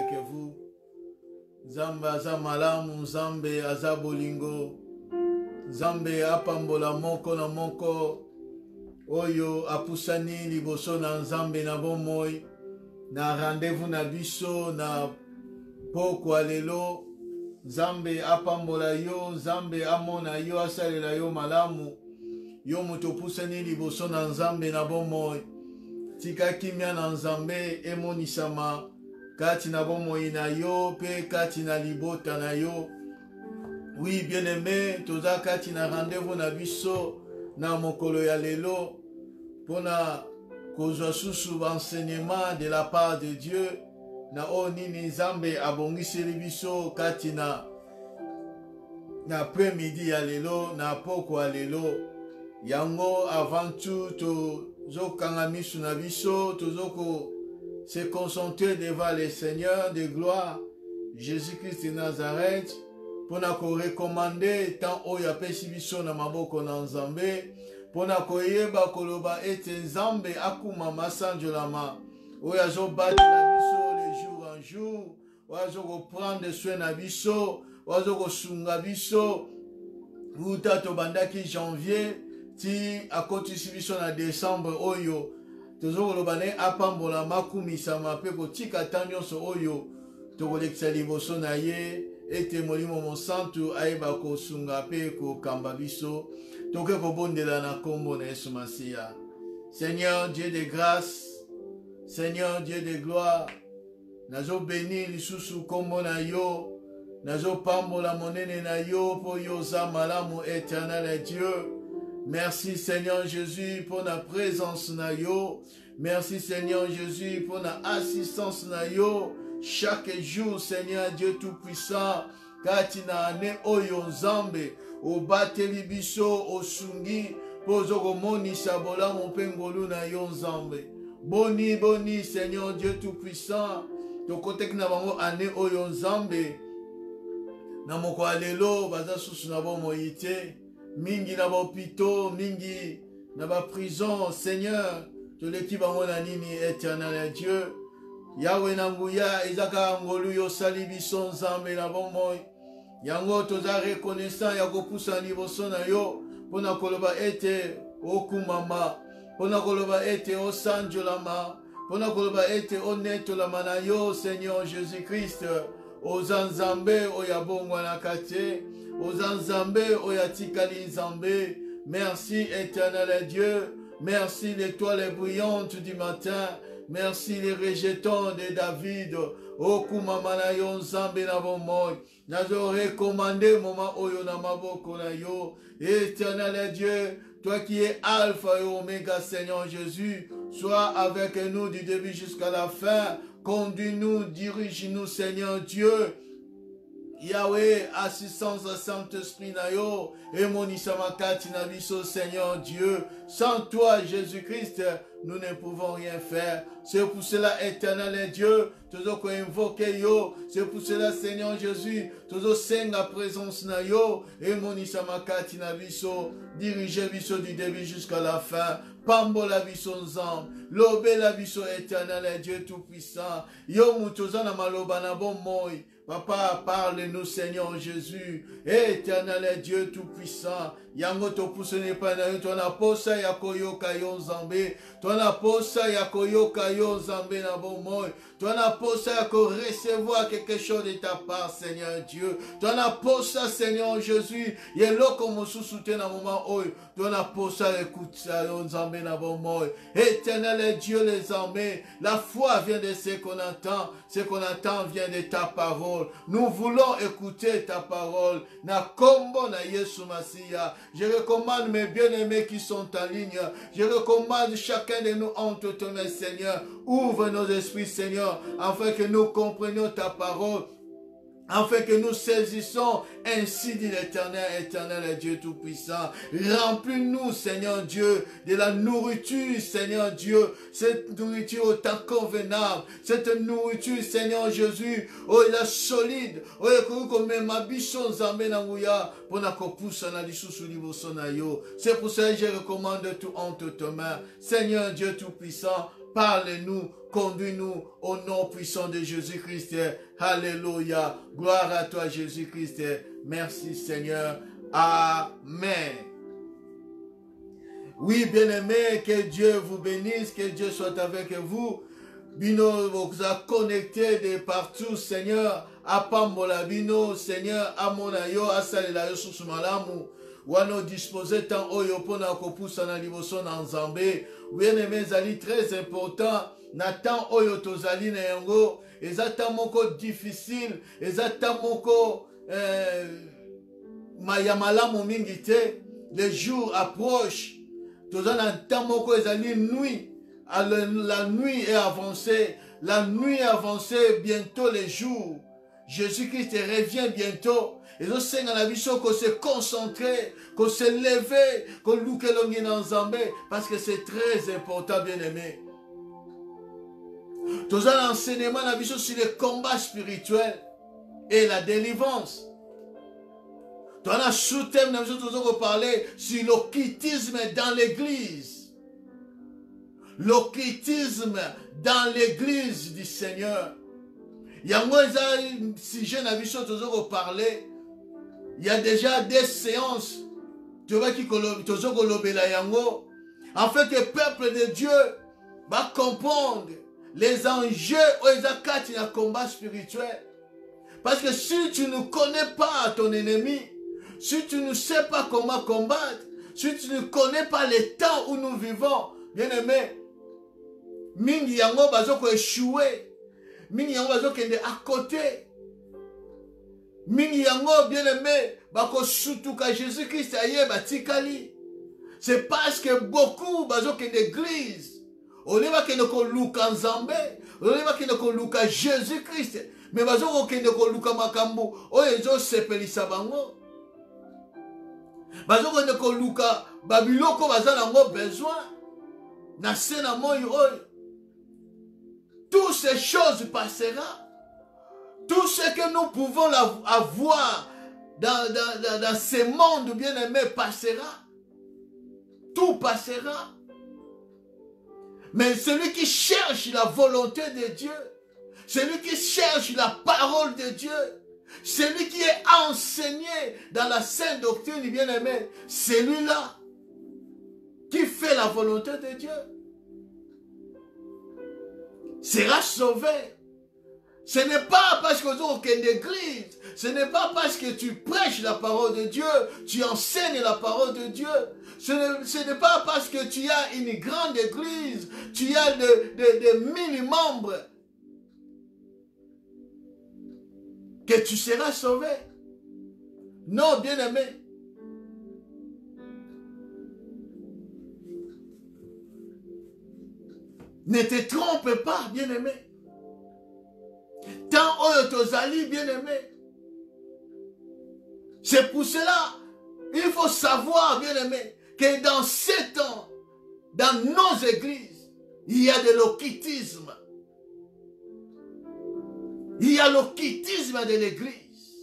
avec vous. Nzambe aza malamu, Nzambe aza bolingo. Nzambe apambola moko na moko. Oyo apusani liboso na Nzambe na bomoi. Na rendez-vous na biso na poko alelo. Nzambe apambola yo, Nzambe amona yo, asalela yo malamu. Yo muto pusani liboso na Nzambe na bomoi. Tika kimia na Nzambe emonisama. Kati na bomoi na yo, pe kati na libota na yo. Oui, bien-aimé, toza kati na rendez-vous na biso na mokolo ya lelo. Pona kozwa susu enseignement de la part de Dieu. Na o nini Nzambe abongiseli biso kati na après-midi ya lelo, na poko ya lelo. Yango avant tout tozokanga misu na biso, tozoko se concentrer devant le Seigneur de gloire, Jésus-Christ de Nazareth, pona ko recommander tant oyo apesi biso na maboko na Nzambe, pona koyeba koloba ete Nzambe akuma masanjolama, oyo azobatela biso le jour en jour, oyo azokoprendre soin na biso, oyo azokosunga biso, uta tobandaki janvier, ti akotisi biso na décembre oyo, tozokoloba ne apambola makumisama pe kotika ta nyonso oyo tokolekisa liboso na ye ete molimo mosantu ayeba kosunga pe kokamba biso toke kobondela na kombo na Yesu Masiya. Seigneur Dieu de grâce, Seigneur Dieu de gloire, nazo béni lisusu kombo na yo, nazo pambola monene na yo po yo za malamu éternel Dieu. Merci Seigneur Jésus pour la présence na yo. Merci Seigneur Jésus pour la assistance na yo. Chaque jour Seigneur Dieu Tout-Puissant. Kati na ane oyo Nzambe. O bateli biso o sungi. Pozo komoni sabola mopengolu na yo Nzambe. Boni boni Seigneur Dieu Tout-Puissant. Tokotek na bango ane oyo Nzambe. Na moko alelo baza susu na bo moite. Mingi na bopito, mingi na ba prison, Seigneur, to leki bango na nini éternel Dieu. Yahweh na nguya, ezaka ngolu yo sali biso Nzambe na bomoi. Yango toza reconnaissant ya kopusa liboso na yo, pona koloba ete okumama, pona koloba ete osanjolama, pona koloba ete onetolama na yo, Seigneur Jésus-Christ, oza Nzambe oyabongwa na kate. Aux Nzambe, oyatikali Nzambe. Merci éternel Dieu. Merci l'étoile brillante du matin. Merci les rejetons de David. Okumamana yo Nzambe na bomoi. Nazo recommandé moment oyo na maboko na yo. Éternel Dieu, toi qui es Alpha et Oméga, Seigneur Jésus, sois avec nous du début jusqu'à la fin. Conduis-nous, dirige-nous, Seigneur Dieu. Yahweh, assistance Saint-Esprit na yo, et monisamakati na biso, Seigneur Dieu. Sans toi, Jésus-Christ, nous ne pouvons rien faire. C'est pour cela, éternel Dieu, toujours qu'on invoque yo. C'est pour cela, Seigneur Jésus, toujours senga présence na yo, et monisamakati na biso, dirige biso du début jusqu'à la fin. Pambo la biso nzam, lobe la biso éternel Dieu tout-puissant. Yo mutoza na maloba na bon moi. Papa, parle-nous, Seigneur Jésus, éternel Dieu tout-puissant. Yango to poussene pa na yo, ton aposa ya koyoka yo Nzambe, ton aposa ya koyoka yo Nzambe na bon moi, ton aposa ya ko recevoir quelque chose de ta part, Seigneur Dieu, ton aposa, Seigneur Jésus, yeloko mosusu te na moment oyo, ton aposa écoute ça yo Nzambe na bon moi, éternel Dieu les armées, la foi vient de ce qu'on entend vient de ta parole. Nous voulons écouter ta parole. Na kombo na Yesu Masiya. Je recommande mes bien-aimés qui sont en ligne. Je recommande chacun de nous entre tes mains, Seigneur. Ouvre nos esprits, Seigneur, afin que nous comprenions ta parole. Afin que nous saisissons, ainsi dit l'Éternel, éternel Dieu Tout-Puissant. Remplis-nous, Seigneur Dieu, de la nourriture, Seigneur Dieu, cette nourriture au temps convenable, cette nourriture, Seigneur Jésus, oh, il est solide, oh, c'est pour ça que je recommande tout entre tes mains. Seigneur Dieu Tout-Puissant, parle-nous, conduis-nous au nom puissant de Jésus-Christ. Alléluia. Gloire à toi, Jésus-Christ. Merci, Seigneur. Amen. Oui, bien-aimés, que Dieu vous bénisse, que Dieu soit avec vous. Bino vous a connecté de partout, Seigneur. Apambola bino, Seigneur, amona yo, asalela yo susu malamu. Wano disposer tant oyo pona kopusa na liboso na nzambe. Bien-aimés, zali très important. Natan oyo tozali na yango. Ezata moko difficile. Ezata moko mayamalamu mingi te. Les jours approchent. Tozana ntan moko ezali nuit. La nuit est avancée. La nuit est avancée. Bientôt les jours. Jésus-Christ revient bientôt. Et nous sommes à la vision qu'on se concentrer, qu'on se lever, qu'on loue que l'on est ensemble. Parce que c'est très important, bien-aimé. Nous avons l'enseignement à la vision sur le combat spirituel et la délivrance. Nous avons un sous-thème à la vision, nous allons parler sur l'occultisme dans l'église. L'occultisme dans l'église du Seigneur. Il y a moins de sujets dans la vision, nous allons parler. Il y a déjà des séances. Tu vois qui en fait, le peuple de Dieu va comprendre les enjeux où combat spirituel. Parce que si tu ne connais pas ton ennemi, si tu ne sais pas comment combattre, si tu ne connais pas les temps où nous vivons, bien aimé, mingi yango bazoko échouer, mingi yango bazoko kende à côté. Mingi yango bien aimé, bako sutuka Jésus-Christ aye batikali. C'est parce que beaucoup bazoko kende église. Oleba kende ko luka nzambe, oleba kende ko luka Jésus-Christ. Mais bazoko kende ko luka makambu, oyo ezo sepelisa bango. Bazoko kende ko luka babiloko bazana ngo besoin. Na sena moyo oyo. Toutes ces choses passeront. Tout ce que nous pouvons avoir dans ce monde bien-aimé passera. Tout passera. Mais celui qui cherche la volonté de Dieu, celui qui cherche la parole de Dieu, celui qui est enseigné dans la sainte doctrine bien-aimé, celui-là qui fait la volonté de Dieu sera sauvé. Ce n'est pas parce que tu es aucune église, ce n'est pas parce que tu prêches la parole de Dieu, tu enseignes la parole de Dieu, ce n'est pas parce que tu as une grande église, tu as de 1000 membres que tu seras sauvé. Non, bien-aimé. Ne te trompe pas, bien-aimé. Tant oyo tozali, bien-aimé. C'est pour cela, il faut savoir, bien-aimé, que dans ces temps, dans nos églises, il y a de l'occultisme. Il y a l'occultisme de l'église.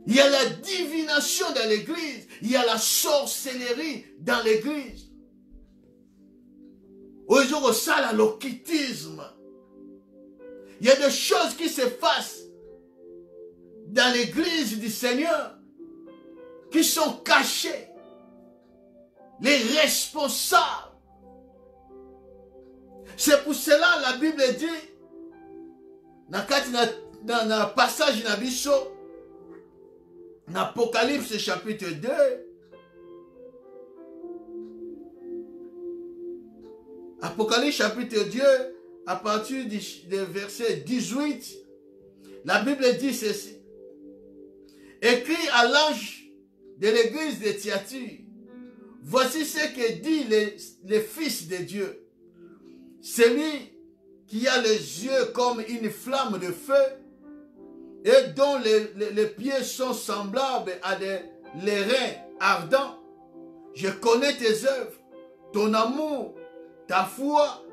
Il y a la divination dans l'église. Il y a la sorcellerie dans l'église. Aujourd'hui, ça, l'occultisme. Il y a des choses qui se passent dans l'église du Seigneur qui sont cachées. Les responsables. C'est pour cela la Bible dit, dans le passage de Bicho, dans Apocalypse chapitre 2, Apocalypse chapitre 2, à partir du verset 18, la Bible dit ceci. Écrit à l'ange de l'église de Thyatire, voici ce que dit le Fils de Dieu. Celui qui a les yeux comme une flamme de feu et dont les pieds sont semblables à des reins ardents. Je connais tes œuvres, ton amour, ta foi,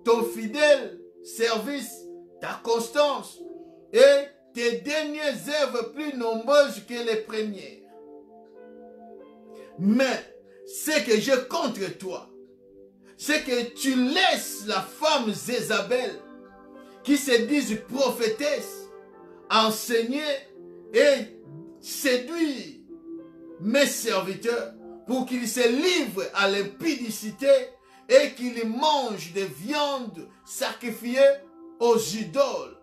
ton fidèle service, ta constance et tes dernières œuvres plus nombreuses que les premières. Mais ce que j'ai contre toi, c'est que tu laisses la femme Jézabel, qui se dit prophétesse, enseigner et séduire mes serviteurs pour qu'ils se livrent à l'impudicité et qu'ils mangent des viandes sacrifiées aux idoles.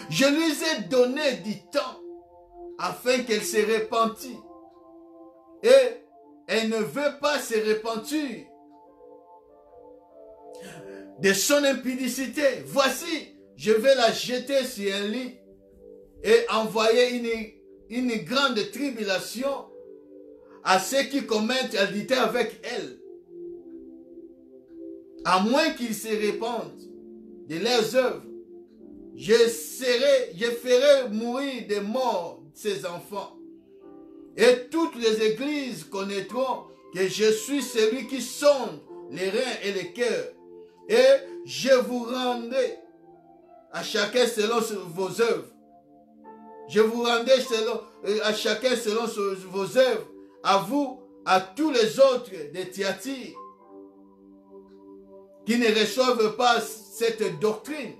Je lui ai donné du temps afin qu'elle se repentisse. Et elle ne veut pas se repentir de son impudicité. Voici, je vais la jeter sur un lit et envoyer une grande tribulation à ceux qui commettent adultère avec elle, à moins qu'ils se répandent de leurs œuvres. Je ferai mourir de mort ses enfants. Et toutes les églises connaîtront que je suis celui qui sonde les reins et les cœurs. Et je vous rendrai à chacun selon vos œuvres. Je vous rendrai à chacun selon vos œuvres. À vous, à tous les autres de Thyatire qui ne reçoivent pas cette doctrine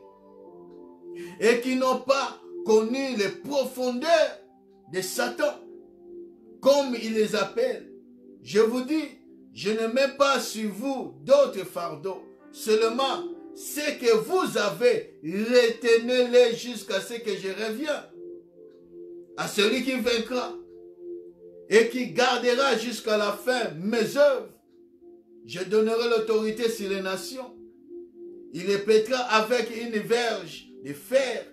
et qui n'ont pas connu les profondeurs de Satan, comme il les appelle. Je vous dis, je ne mets pas sur vous d'autres fardeaux, seulement ce que vous avez, retenez-les jusqu'à ce que je revienne. À celui qui vaincra et qui gardera jusqu'à la fin mes œuvres, je donnerai l'autorité sur les nations. Il les pètera avec une verge de fer,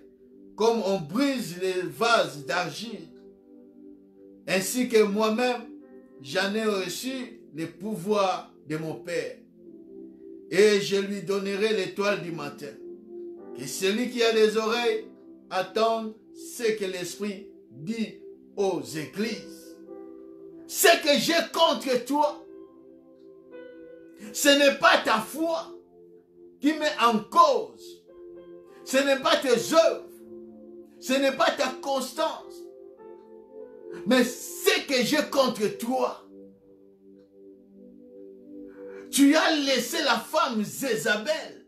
comme on brise les vases d'argile. Ainsi que moi-même, j'en ai reçu le pouvoir de mon Père. Et je lui donnerai l'étoile du matin. Que celui qui a des oreilles attende ce que l'Esprit dit aux églises. Ce que j'ai contre toi, ce n'est pas ta foi qui met en cause. Ce n'est pas tes œuvres. Ce n'est pas ta constance. Mais ce que j'ai contre toi, tu as laissé la femme Jézabel,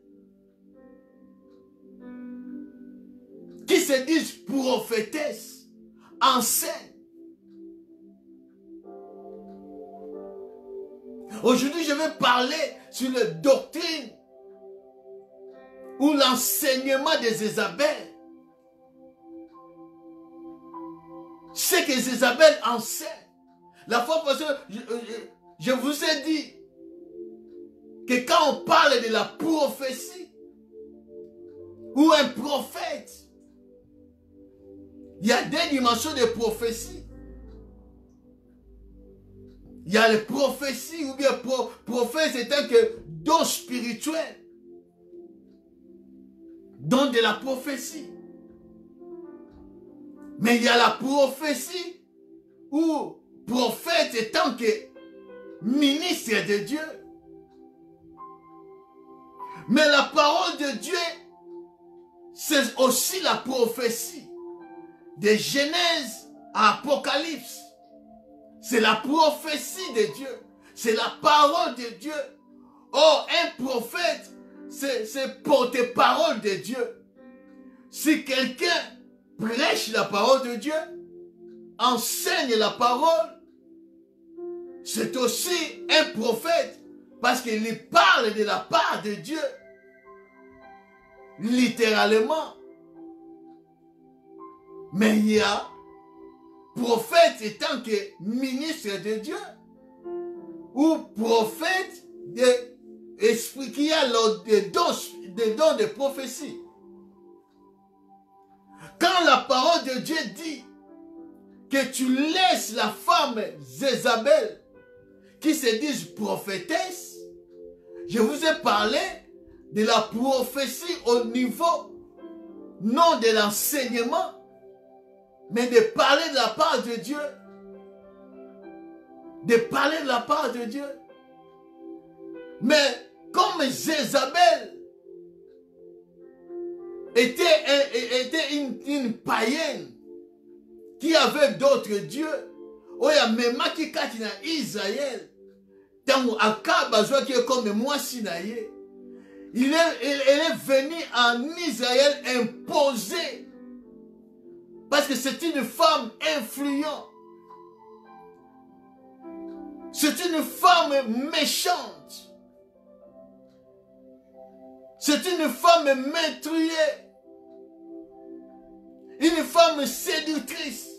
qui se dit prophétesse, enseigne. Aujourd'hui, je vais parler sur la doctrine ou l'enseignement de Jézabel. Ce que Jézabel enseigne. La fois passée, je vous ai dit que quand on parle de la prophétie ou un prophète, il y a des dimensions de prophétie. Il y a les prophéties ou bien prophète, c'est un que don spirituel. Don de la prophétie. Mais il y a la prophétie ou prophète étant que ministre de Dieu. Mais la parole de Dieu, c'est aussi la prophétie. De Genèse à Apocalypse. C'est la prophétie de Dieu. C'est la parole de Dieu. Or, un prophète, c'est porte-parole de Dieu. Si quelqu'un prêche la parole de Dieu, enseigne la parole, c'est aussi un prophète parce qu'il parle de la part de Dieu. Littéralement. Mais il y a prophète étant que ministre de Dieu ou prophète d'esprit qui a des dons de prophétie. Quand la parole de Dieu dit que tu laisses la femme Jézabel qui se dit prophétesse, je vous ai parlé de la prophétie au niveau non de l'enseignement, mais de parler de la part de Dieu. De parler de la part de Dieu. Mais comme Jézabel était une païenne qui avait d'autres dieux, il y a même qui Israël, Tant Akab qui est comme moi Sinaïe, elle est venue en Israël imposer. Parce que c'est une femme influente. C'est une femme méchante. C'est une femme maîtrisée. Une femme séductrice.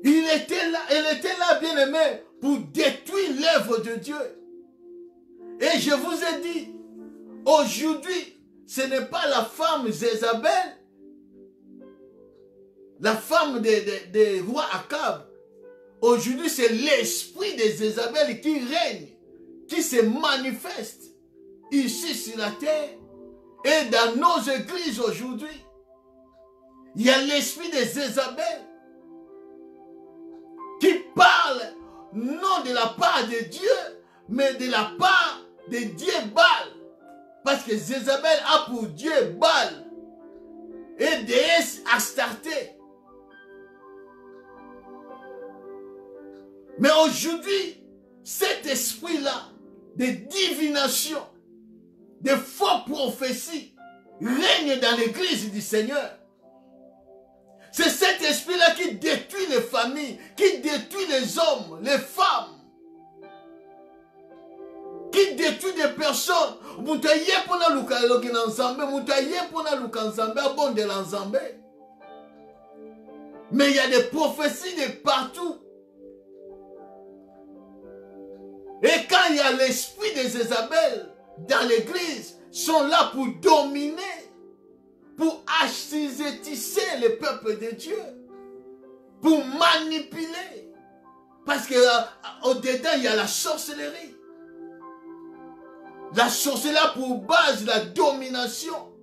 Elle était là, bien aimé, pour détruire l'œuvre de Dieu. Et je vous ai dit, aujourd'hui, ce n'est pas la femme Jézabel, la femme des rois Akab. Aujourd'hui, c'est l'esprit de Jézabel qui règne, qui se manifeste ici sur la terre et dans nos églises aujourd'hui. Il y a l'esprit de Jézabel qui parle non de la part de Dieu, mais de la part de Dieu Baal. Parce que Jézabel a pour Dieu Baal et déesse Astarté. Mais aujourd'hui, cet esprit-là de divination, de fausses prophéties, règne dans l'église du Seigneur. C'est cet esprit-là qui détruit les familles, qui détruit les hommes, les femmes, qui détruit des personnes. Mais il y a des prophéties de partout. Et quand il y a l'esprit de Jézabel dans l'église, sont là pour dominer, pour assujettisser le peuple de Dieu, pour manipuler. Parce qu'au-dedans, il y a la sorcellerie. La sorcellerie a pour base la domination,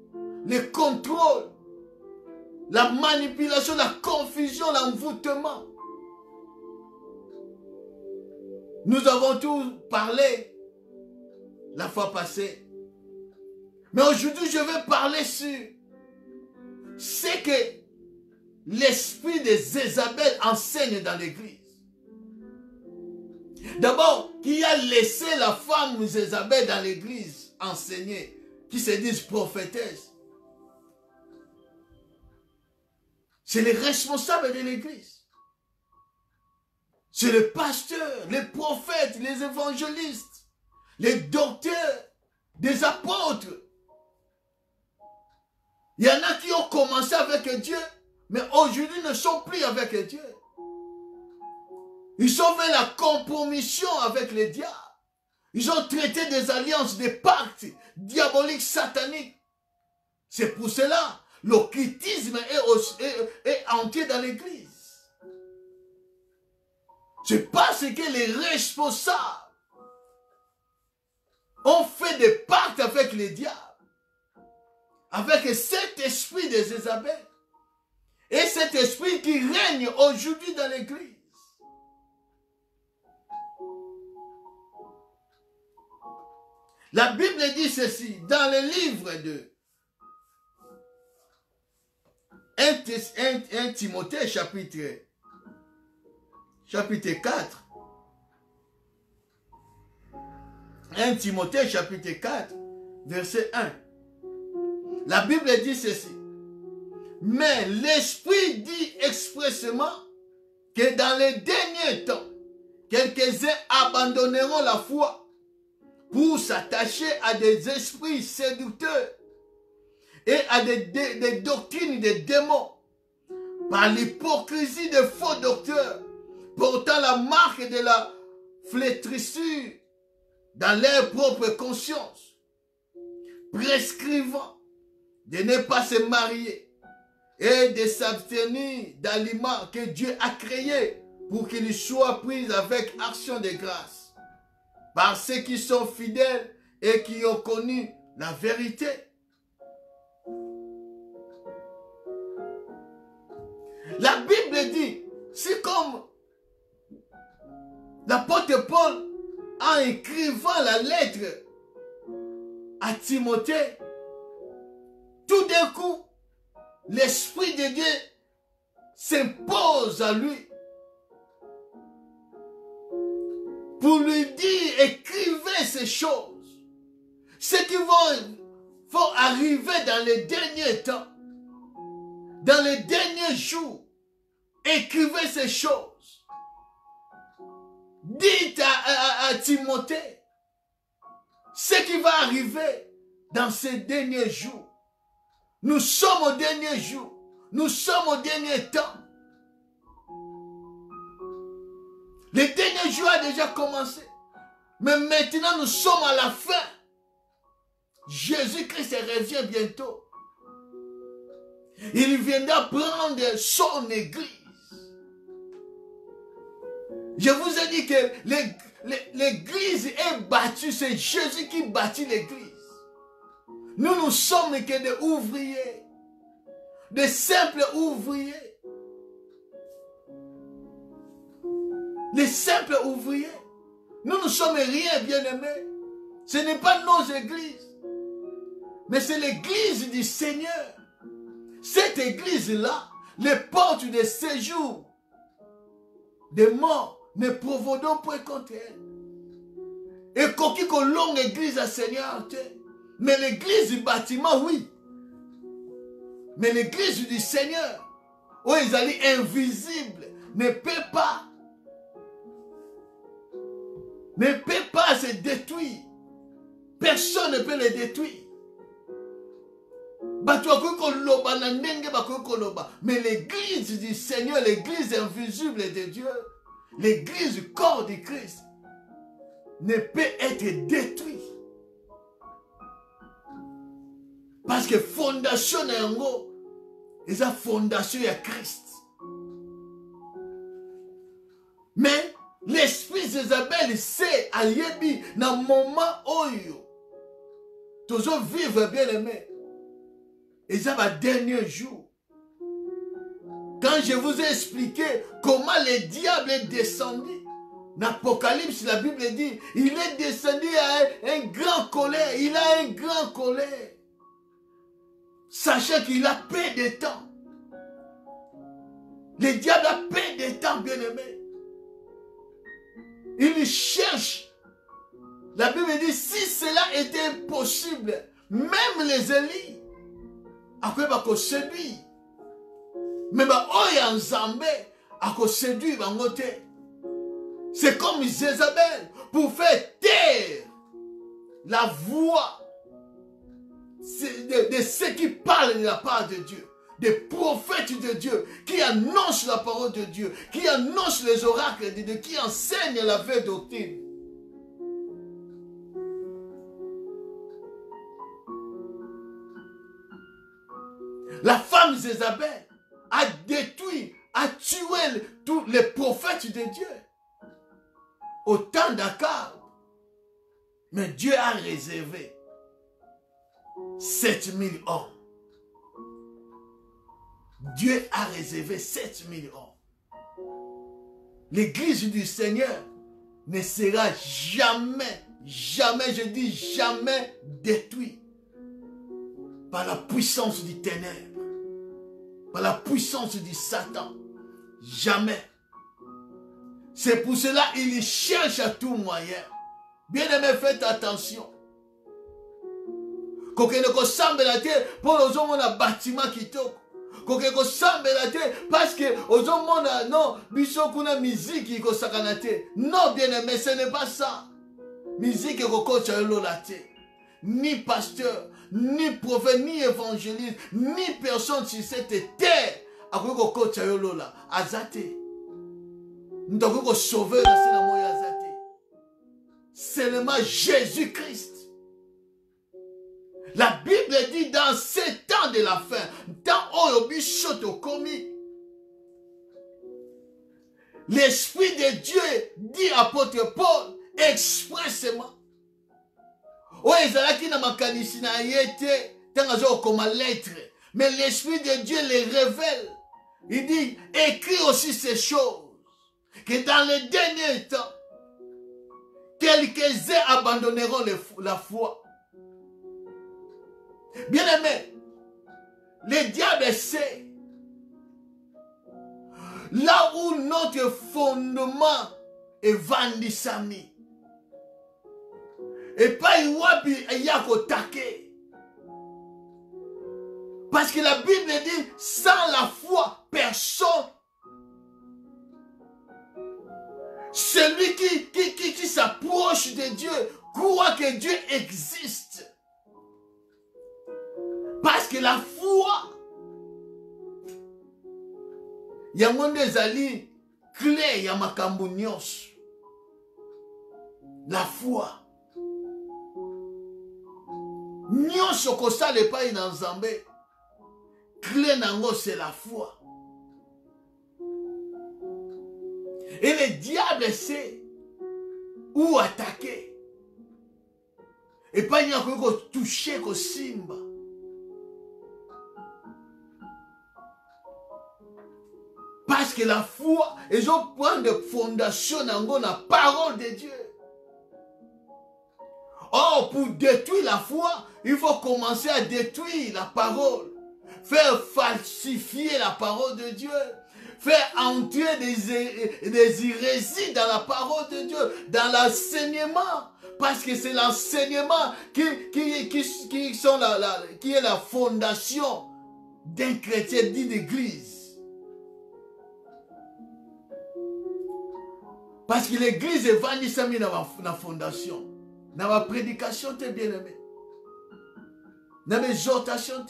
le contrôle, la manipulation, la confusion, l'envoûtement. Nous avons tous parlé la fois passée. Mais aujourd'hui, je vais parler sur ce que l'esprit de Jézabel enseigne dans l'église. D'abord, qui a laissé la femme Jézabel dans l'église enseigner, qui se disent prophétesses. C'est les responsables de l'église. C'est les pasteurs, les prophètes, les évangélistes, les docteurs, des apôtres. Il y en a qui ont commencé avec Dieu, mais aujourd'hui ne sont plus avec Dieu. Ils ont fait la compromission avec les diables. Ils ont traité des alliances, des pactes diaboliques, sataniques. C'est pour cela l'occultisme est entier dans l'église. C'est parce que les responsables ont fait des pactes avec les diables, avec cet esprit de Jézabel, et cet esprit qui règne aujourd'hui dans l'église. La Bible dit ceci, dans le livre de 1 Timothée chapitre 4. 1 Timothée chapitre 4, verset 1. La Bible dit ceci. Mais l'Esprit dit expressément que dans les derniers temps, quelques-uns abandonneront la foi pour s'attacher à des esprits séducteurs et à des doctrines des démons, par l'hypocrisie des faux docteurs, portant la marque de la flétrissure dans leur propre conscience, prescrivant de ne pas se marier et de s'abstenir d'aliments que Dieu a créés pour qu'ils soient pris avec action de grâce, par ceux qui sont fidèles et qui ont connu la vérité. La Bible dit, c'est comme l'apôtre Paul, en écrivant la lettre à Timothée, tout d'un coup, l'Esprit de Dieu s'impose à lui. pour lui dire, écrivez ces choses. Ce qui vont arriver dans les derniers temps, dans les derniers jours. Écrivez ces choses. Dites à Timothée ce qui va arriver dans ces derniers jours. Nous sommes au dernier jour. Nous sommes au dernier temps. Le dernier jour a déjà commencé. Mais maintenant, nous sommes à la fin. Jésus-Christ revient bientôt. Il viendra prendre son église. Je vous ai dit que l'église est bâtie. C'est Jésus qui bâtit l'église. Nous ne sommes que des ouvriers. Des simples ouvriers. Les simples ouvriers. Nous ne sommes rien, bien-aimés. Ce n'est pas nos églises. Mais c'est l'église du Seigneur. Cette église-là, les portes de séjour des morts ne provodons point contre elle. Et coquille que longue église à Seigneur, mais l'église du bâtiment, oui. Mais l'église du Seigneur, où ils allaient invisibles, ne peut pas se détruire. Personne ne peut les détruire. Mais l'église du Seigneur, l'église invisible de Dieu, l'église du corps du Christ, ne peut être détruite. Parce que fondation nango, c'est la fondation de Christ. Mais l'esprit d'Isabelle sait à Yebi dans le moment où toujours vivre bien aimé. Et ça va dernier jour. Quand je vous ai expliqué comment le diable est descendu, dans l'Apocalypse, la Bible dit, il est descendu à un grand colère. Il a un grand colère. Sachant qu'il a peu de temps. Le diable a peu de temps, bien aimé. Il cherche. La Bible dit, si cela était impossible, même les Élis, après, il va séduire. Mais il y a un Zambé, il va séduire. C'est comme Jézabel, pour faire taire la voix de ceux qui parlent de la part de Dieu. Des prophètes de Dieu, qui annoncent la parole de Dieu, qui annoncent les oracles de Dieu, qui enseignent la vraie doctrine. La femme Jézabel a détruit, a tué tous les prophètes de Dieu. Au temps d'Akab. Mais Dieu a réservé 7000 hommes. Dieu a réservé 7000 hommes. L'église du Seigneur ne sera jamais, jamais, je dis jamais détruite par la puissance du ténèbre, par la puissance du Satan. Jamais. C'est pour cela qu'il cherche à tout moyen. Bien aimé, faites attention. Quand on semble la terre, pour les hommes, on a un bâtiment qui toque. Quand on semble la terre, parce que aux hommes, on a non, on a musique qui est terre. Non, bien aimé, ce n'est pas ça. Musique qui est la terre. Ni pasteur, ni prophète, ni évangéliste, ni personne sur cette terre. À quoi qu'on coach là, azate. Nous devons sauver la cérémonie azate. Seulement Jésus-Christ. La Bible dit dans ces temps de la fin, dans Oyobi Shotokomi, l'Esprit de Dieu dit à apôtre Paul expressément. Mais l'Esprit de Dieu les révèle. Il dit, écris aussi ces choses, que dans les derniers temps, quelques-uns abandonneront la foi. Bien aimé, le diable sait, là où notre fondement evandisami. Et pas iwapi yako take. Parce que la Bible dit, sans la foi, personne. Celui qui s'approche de Dieu croit que Dieu existe. Parce que la foi, il y a mon ezali clé ya makambo nyonso. La foi. Nyonso kosala epai na Nzambe. Clé nango c'est la foi. Et le diable sait où attaquer. Et pas il y a que toucher ko simba. Parce que la foi, ils ont point de fondation dans la parole de Dieu. Or, pour détruire la foi, il faut commencer à détruire la parole. Faire falsifier la parole de Dieu. Faire entrer des hérésies dans la parole de Dieu, dans l'enseignement. Parce que c'est l'enseignement qui est la fondation d'un chrétien dit d'église. Parce que l'église est vendue dans la fondation. Dans la prédication, t'es bien aimé. Dans l'exhortation,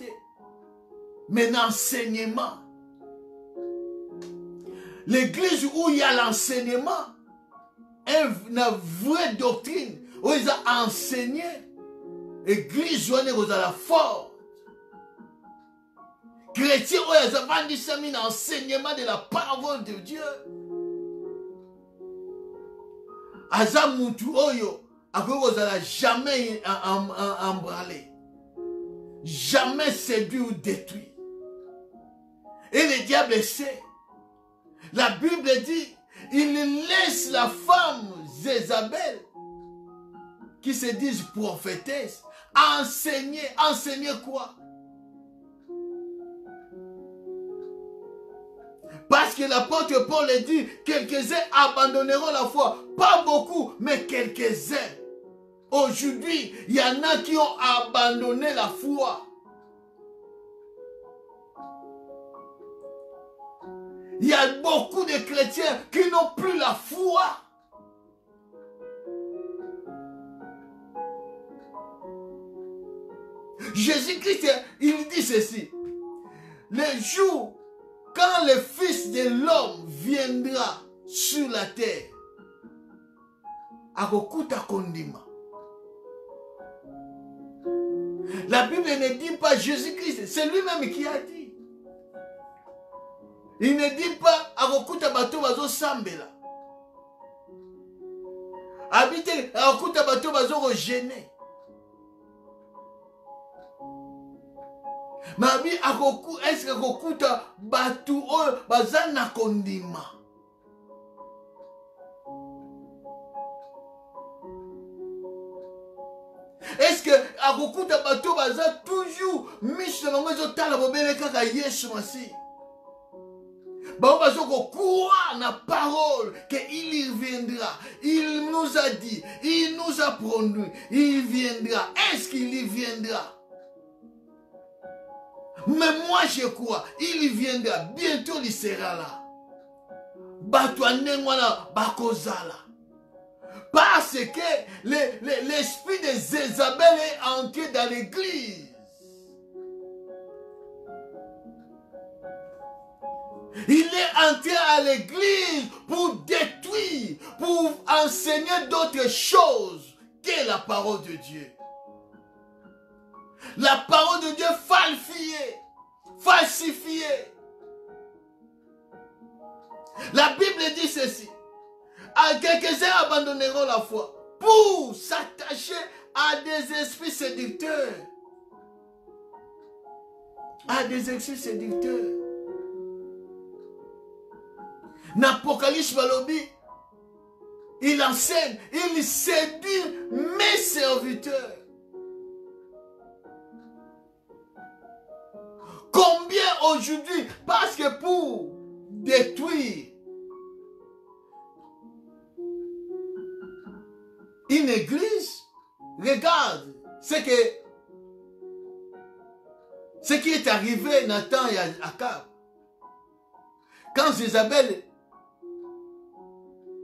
mais dans l'enseignement. L'église où il y a l'enseignement, une vraie doctrine, où ils ont enseigné, l'église où ils ont la force. Chrétiens où ils ont vendu l'enseignement de la parole de Dieu. Aza mutu oyo, akozala jamais embralé, jamais séduit ou détruit. Et le diable sait. La Bible dit, il laisse la femme Jézabel, qui se dit prophétesse, enseigner. Enseigner quoi? Parce que l'apôtre Paul dit, quelques-uns abandonneront la foi. Pas beaucoup, mais quelques-uns. Aujourd'hui, il y en a qui ont abandonné la foi. Il y a beaucoup de chrétiens qui n'ont plus la foi. Jésus-Christ, il dit ceci. Le jour, quand le Fils de l'homme viendra sur la terre, akokuta kondima. La Bible ne dit pas Jésus-Christ, c'est lui-même qui a dit. Il ne dit pas akokuta bato bazo sambela. Habite akokuta bato bazo gêner. Mabi akoku est-ce akokuta batu oyo bazana kondima. Est-ce que akokuta bato baza toujours mission na mwezo tala bobele kaka Yesu Masi. Ba bazo ko croire na parole que il viendra. Il nous a dit, il nous a promis, il viendra. Est-ce qu'il y viendra? Mais moi je crois, il viendra, bientôt il sera là. Batouanengwana bakozala. Parce que l'esprit de Jézabel est entré dans l'église. Il est entré à l'église pour détruire, pour enseigner d'autres choses que la parole de Dieu. La parole de Dieu falsifiée. La Bible dit ceci. Quelques-uns abandonneront la foi pour s'attacher à des esprits séducteurs. À des esprits séducteurs. N'Apocalypse Balobi, il enseigne, il séduit mes serviteurs. Combien aujourd'hui, parce que pour détruire une église, regarde ce qui est arrivé Nathan et Akab. Quand Jézabel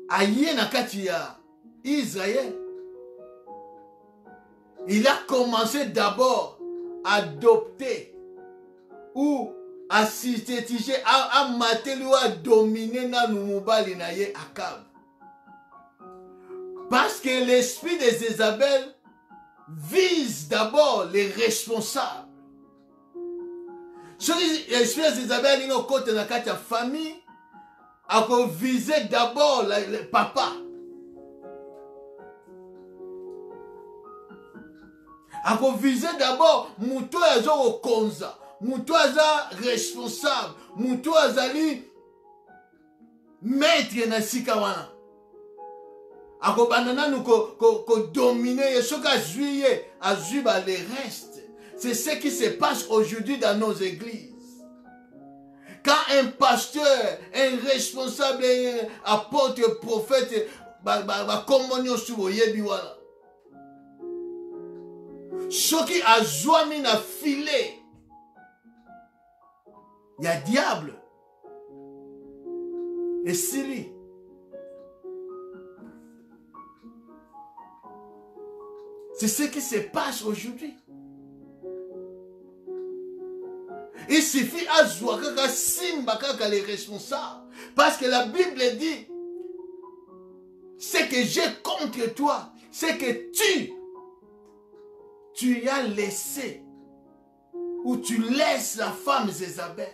a yé na kati ya Israël, il a commencé d'abord à adopter ou à synthétiser, à mater ou à dominer na numubali na ye Akab. Parce que l'esprit de Jézabel vise d'abord les responsables. L'esprit de Jézabel est côté na kati ya famille, a visé d'abord le papa. A visé d'abord muto azo okonza, muto aza responsable, muto azali maître na sika wana. A banana nous ko dominer ce qu'a joué a joué les restes. C'est ce qui se passe aujourd'hui dans nos églises. Quand un pasteur, un responsable, un apôtre, prophète, communion sur yebi wana. Ce qui a joué na filet, il y a diable. Et Syrie. C'est ce qui se passe aujourd'hui. Il suffit à jouer kaka simba kaka les responsables. Parce que la Bible dit, ce que j'ai contre toi, c'est que tu as laissé, ou tu laisses la femme Jézabel,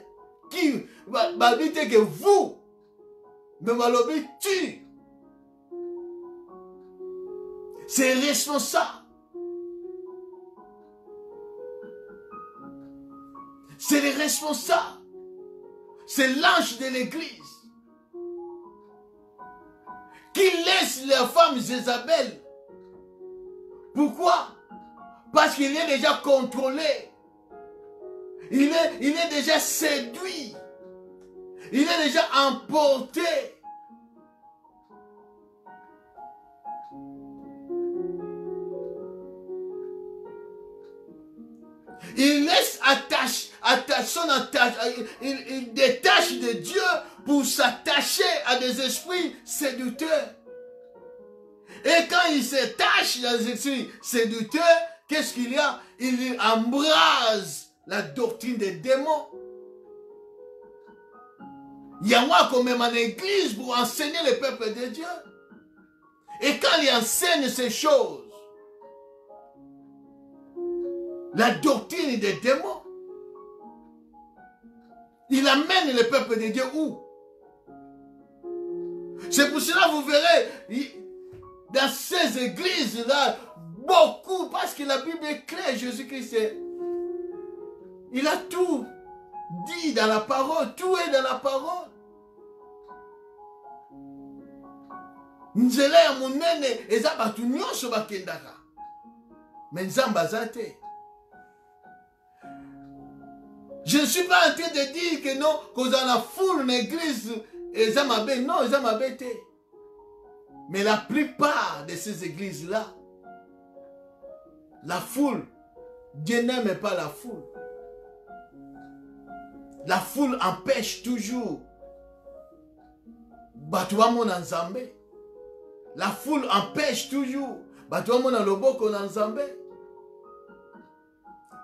qui va dire que vous, mais malobi tu, c'est responsable. C'est les responsables. C'est l'ange de l'église qui laisse la femme Jézabel. Pourquoi? Parce qu'il est déjà contrôlé. Il est déjà séduit. Il est déjà emporté. Il laisse il détache de Dieu pour s'attacher à des esprits séducteurs. Et quand il s'attache à des esprits séducteurs, qu'est-ce qu'il y a? Il embrase la doctrine des démons. Il y a moi quand même en église pour enseigner le peuple de Dieu. Et quand il enseigne ces choses, la doctrine des démons, il amène le peuple de Dieu où? C'est pour cela que vous verrez dans ces églises-là, beaucoup, parce que la Bible est claire, Jésus-Christ, il a tout dit dans la parole, tout est dans la parole. Nzela ya munene eza batu nyonso bakendaka. Mais nzamba zate. Je ne suis pas en train de dire que non, qu'on a foule une église, non, ils ont été. Mais la plupart de ces églises-là, la foule, Dieu n'aime pas la foule. La foule empêche toujours. Batouamon Nzambe. La foule empêche toujours. Batouamon Loboko Nzambe.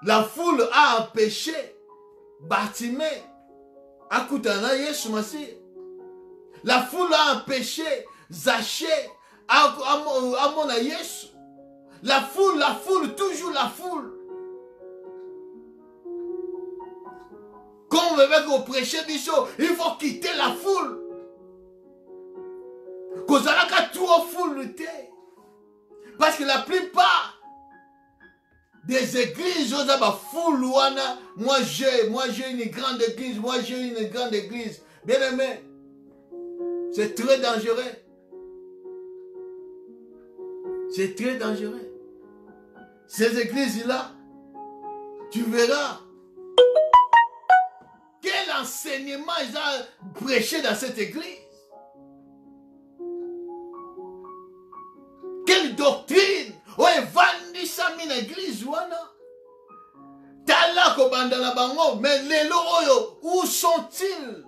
La foule a empêché Bartimée Akutana Yesu Masi. La foule a empêché Zachée à mon Yesu. La foule, toujours la foule. Quand on veut prêcher Bichot, il faut quitter la foule. Parce que la plupart des églises, moi j'ai une grande église, moi j'ai une grande église. Bien aimé, c'est très dangereux. C'est très dangereux. Ces églises-là, tu verras quel enseignement ils ont prêché dans cette église. Quelle doctrine na église wana. Tala ko bandana bango, mais lelo oyo, où sont-ils?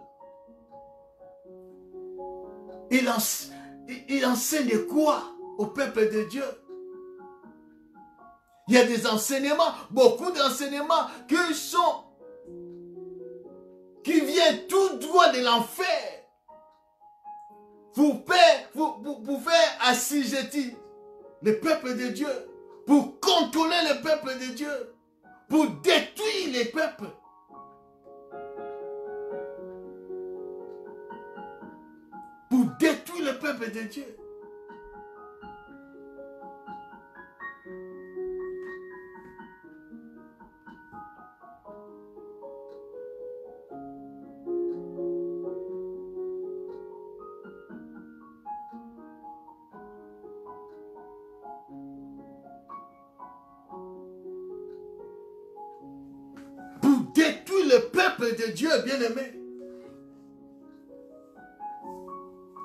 Il enseigne quoi au peuple de Dieu? Il y a des enseignements, beaucoup d'enseignements qui viennent tout droit de l'enfer. Pour faire assujettir le peuple de Dieu, pour contrôler le peuple de Dieu, pour détruire les peuples. Pour détruire le peuple de Dieu. Pour détruire le peuple de Dieu, bien-aimé.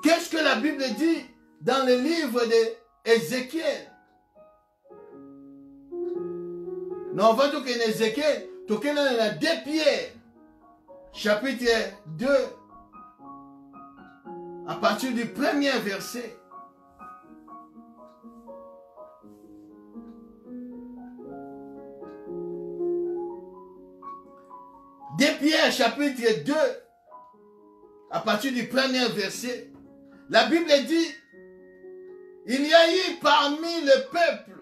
Qu'est-ce que la Bible dit dans le livre d'Ézéchiel? Nous avons dit qu'en Ézéchiel, il y a 2 Pierre, chapitre 2, à partir du 1er verset. Pierre, chapitre 2, à partir du 1er verset. La Bible dit, il y a eu parmi le peuple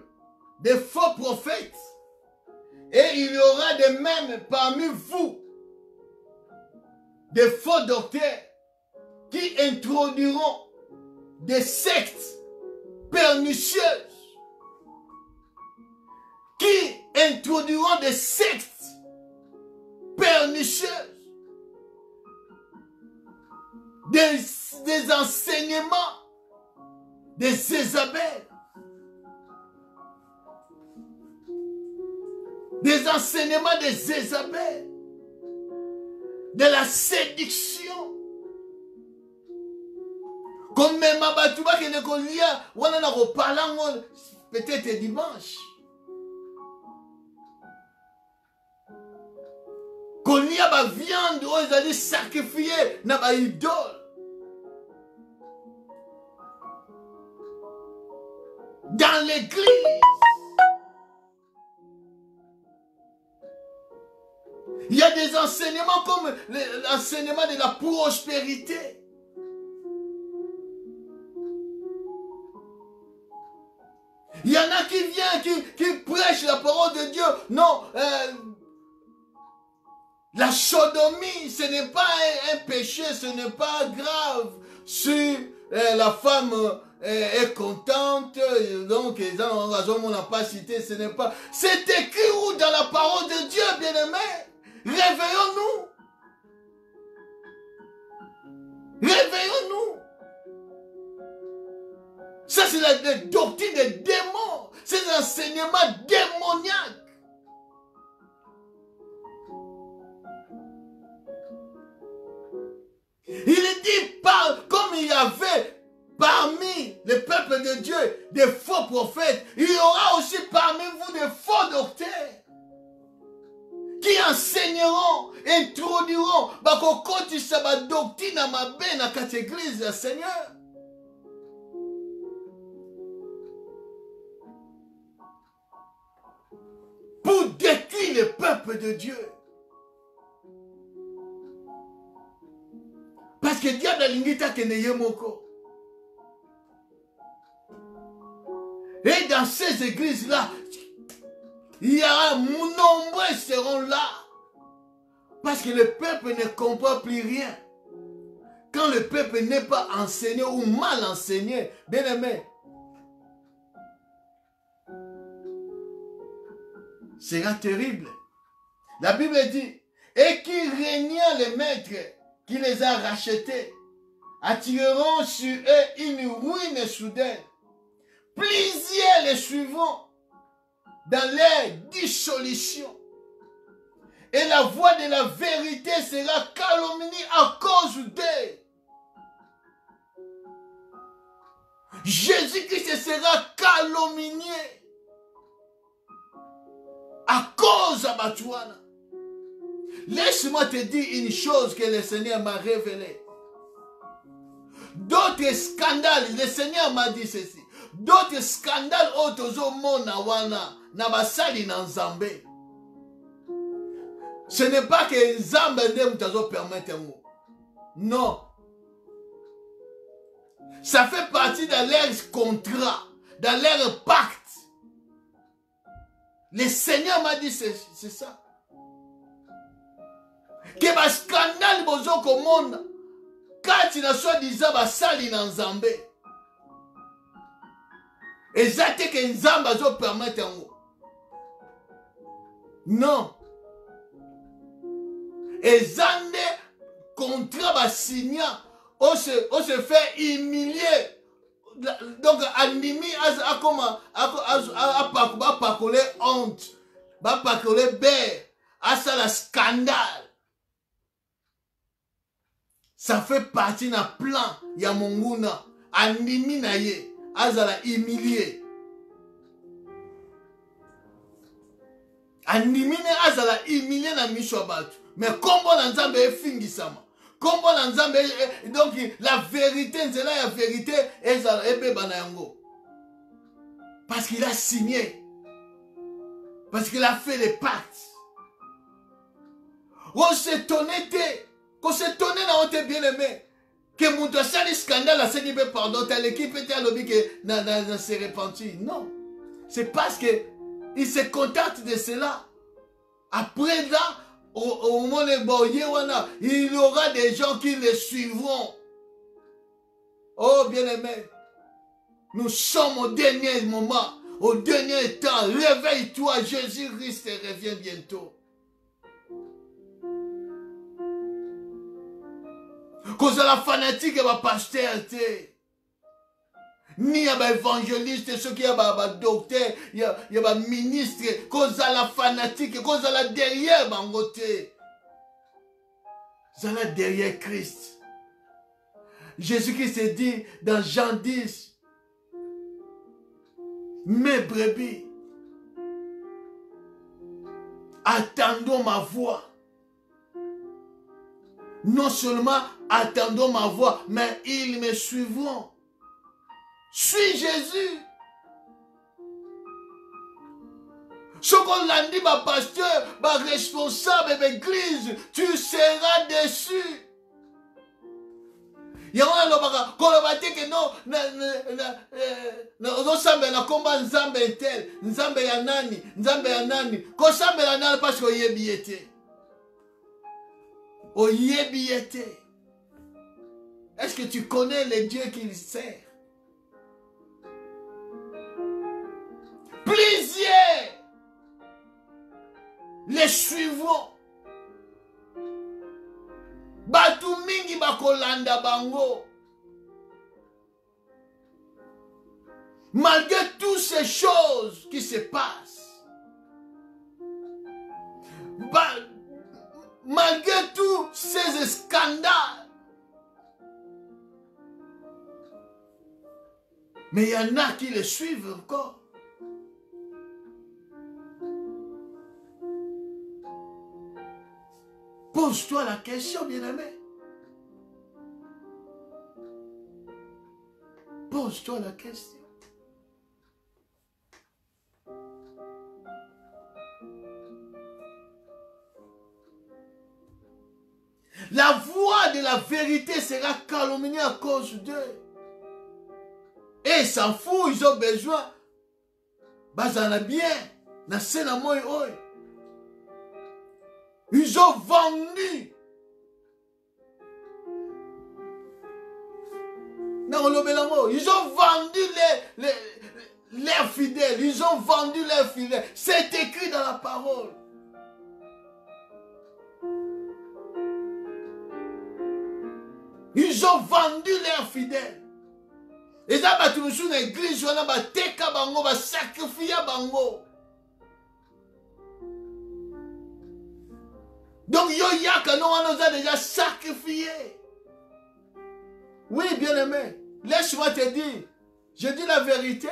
des faux prophètes et il y aura de même parmi vous des faux docteurs qui introduiront des sectes pernicieuses, qui introduiront des sectes pernicieuses, des enseignements des Jézabel, des enseignements des Jézabel, de la séduction. Comme même Abatuba qui ne connaît on en a reparlé peut-être dimanche. Qu'on y a ma viande, ils allaient sacrifier na ma idole. Dans l'église, il y a des enseignements comme l'enseignement de la prospérité. Il y en a qui viennent, qui prêchent la parole de Dieu. Non, la sodomie, ce n'est pas un péché, ce n'est pas grave. Si la femme est contente, donc les gens n'ont pas cité, ce n'est pas... C'est écrit où dans la parole de Dieu, bien-aimé? Réveillons-nous. Réveillons-nous. Ça, c'est la doctrine des démons. C'est l'enseignement démoniaque. Il est dit, comme il y avait parmi le peuple de Dieu des faux prophètes, il y aura aussi parmi vous des faux docteurs qui enseigneront, introduiront, la doctrine à ma benne à cette église, Seigneur. Pour détruire le peuple de Dieu. Parce que diable a l'ingita que n'est moko. Et dans ces églises-là, il y a nombreux seront là. Parce que le peuple ne comprend plus rien. Quand le peuple n'est pas enseigné ou mal enseigné, bien aimé, sera terrible. La Bible dit, et qui régnant les maîtres qui les a rachetés, attireront sur eux une ruine soudaine. Plusieurs les suivront dans leur dissolution. Et la voix de la vérité sera calomniée à cause d'eux. Jésus-Christ sera calomnié. cause à Batouana. Laisse-moi te dire une chose que le Seigneur m'a révélée. D'autres scandales, le Seigneur m'a dit ceci. D'autres scandales autozo mona wana na basali na Nzambe. Ce n'est pas que Nzambe nde mutazo permettre ngo. Non. Ça fait partie de leur contrat, dans leur pacte. Le Seigneur m'a dit c'est ça. Que ba scandale bozo komona kati na soi-disant basali na Nzambe. Exacte que Nzambe azo permettre ngo. Non. Ezande contrat ba signa on se fait humilier. Donc animi a comment a pakole honte, ba pakole bear, a ça la scandale. Ça fait partie na plan ya monguna animi na ye azala humilier. Animi na azala humilier na misho batu. Mais kombo na Nzambe efingisama. Kombo na Nzambe donc la vérité nzela ya vérité ezala ebeba na yango. Parce qu'il a signé. Parce qu'il a fait les pactes. On s'étonnait qu'on s'étonnait na on te bien aimé. Que mon dossier de scandale a saigné pardon, t'as l'équipe était à l'objet que na se repentir. Non. C'est parce que il se contente de cela. Après là, au moment où il y aura des gens qui les suivront. Oh bien-aimé, nous sommes au dernier moment, au dernier temps. Réveille-toi, Jésus-Christ revient bientôt. Cause la fanatique et ma pasteur, ni à évangéliste, ceux qui y a docteur, il y a ministre, cause la fanatique, cause la derrière bangoté. Zala derrière Christ. Jésus-Christ dit dans Jean 10, mes brebis, attendons ma voix. Non seulement attendons ma voix, mais ils me suivront. Suis Jésus. Ce qu'on l'a dit, ma pasteur, ma responsable de l'église, tu seras déçu. Il y a un qu'on va dire que non, non, sambe na combat nzambe tel, nzambe ya nani, ko sambe ya nani parce que yebiete. O yebiete. Est-ce que tu connais le Dieu qu'il sert? Plusieurs les suivants. Batu mingi bakolanda bango. Malgré toutes ces choses qui se passent, malgré tous ces scandales, mais il y en a qui les suivent encore. Pose-toi la question, bien-aimé. Pose-toi la question. La voix de la vérité sera calomniée à cause d'eux. Et ils s'en foutent, ils ont besoin. Bazana bien. Na sena moi oi. Ils ont vendu. Ils ont vendu leurs fidèles. Ils ont vendu leurs fidèles. C'est écrit dans la parole. Ils ont vendu leurs fidèles. Et ça, tu me souviens, l'église, on a teka bango, va sacrifier bango. Donc, Yoyaka, nous, on nous a déjà sacrifié. Oui, bien-aimé, laisse-moi te dire, je dis la vérité.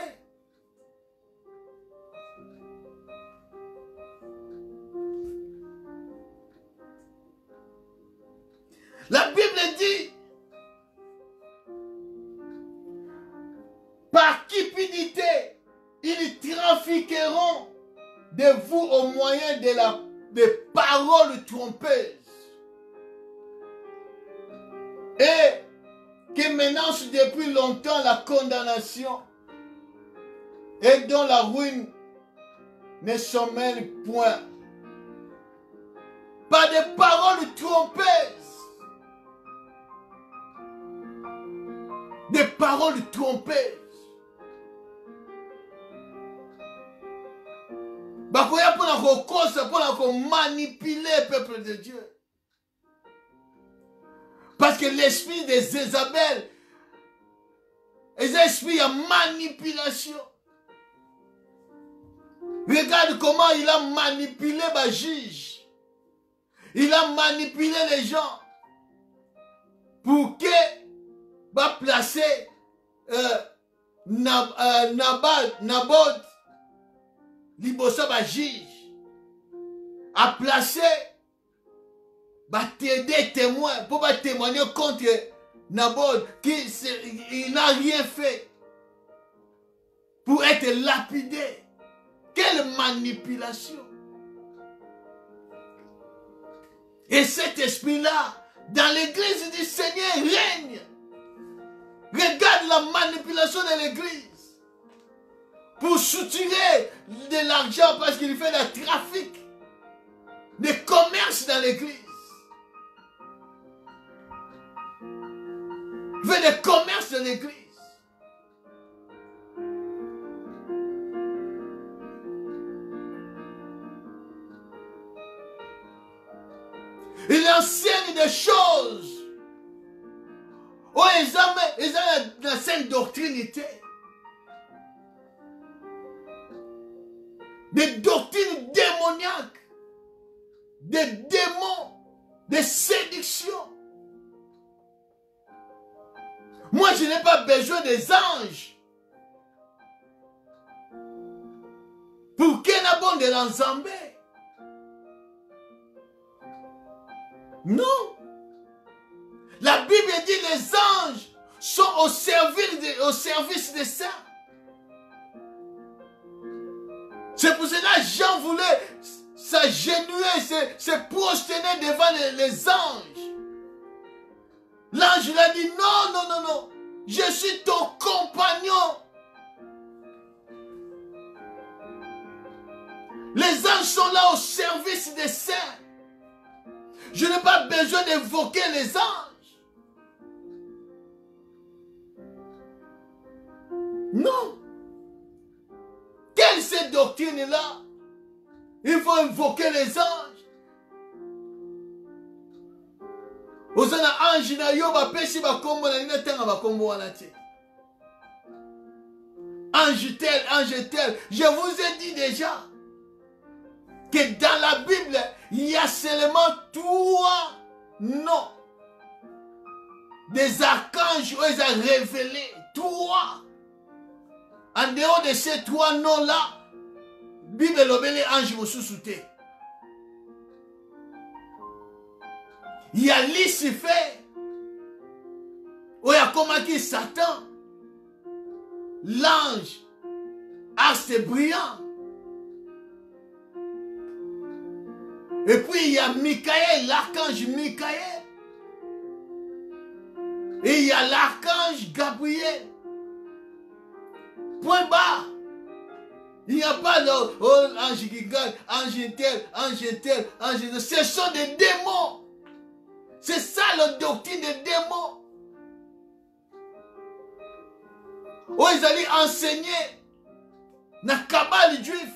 de vous au moyen des paroles trompeuses. Et qui menacent depuis longtemps la condamnation et dont la ruine ne sommeille point. Par des paroles trompeuses. Des paroles trompeuses. Bakoya pour manipuler le peuple de Dieu. Parce que l'esprit de Jézabel est un esprit de manipulation. Regarde comment il a manipulé les juges. Il a manipulé les gens pour que va placer Naboth liboso ba juge a placé des témoins pour témoigner contre Naboth il n'a rien fait pour être lapidé. Quelle manipulation! Et cet esprit-là, dans l'église du Seigneur, règne. Regarde la manipulation de l'église pour soutirer de l'argent parce qu'il fait du trafic, de commerce dans l'église. Il fait des commerces dans l'église. Il enseigne des choses. Oh, ils ont la sainte doctrinité. Des doctrines démoniaques. Des démons. Des séductions. Moi, je n'ai pas besoin des anges. Pour qu'il y ait un bon de l'ensemble. Non. La Bible dit les anges sont au service des saints. C'est pour cela que Jean voulait s'agenouiller, se prosterner devant les anges. L'ange lui a dit non, non, non, non. Je suis ton compagnon. Les anges sont là au service des saints. Je n'ai pas besoin d'évoquer les anges. Non. Quelle est cette doctrine-là? Il faut invoquer les anges. Ozana ange na yo ba pesi ba kombo na ina tanga ba kombo wana te. Ange tel, ange tel. Je vous ai dit déjà que dans la Bible, il y a seulement 3 noms des archanges où ils ont révélé. 3. En dehors de ces 3 noms-là, Bible l'obélit ange mosusute. Il y a Lucifer, où il y a comment qui Satan, l'ange, astre brillant. Et puis il y a Michael, l'archange Michael. Et il y a l'archange Gabriel. Point barre. Il n'y a pas d'ange qui gagne, ange tel, ange tel, ange tel. Ce sont des démons. C'est ça la doctrine des démons. Où ils allaient enseigner dans la cabale juif.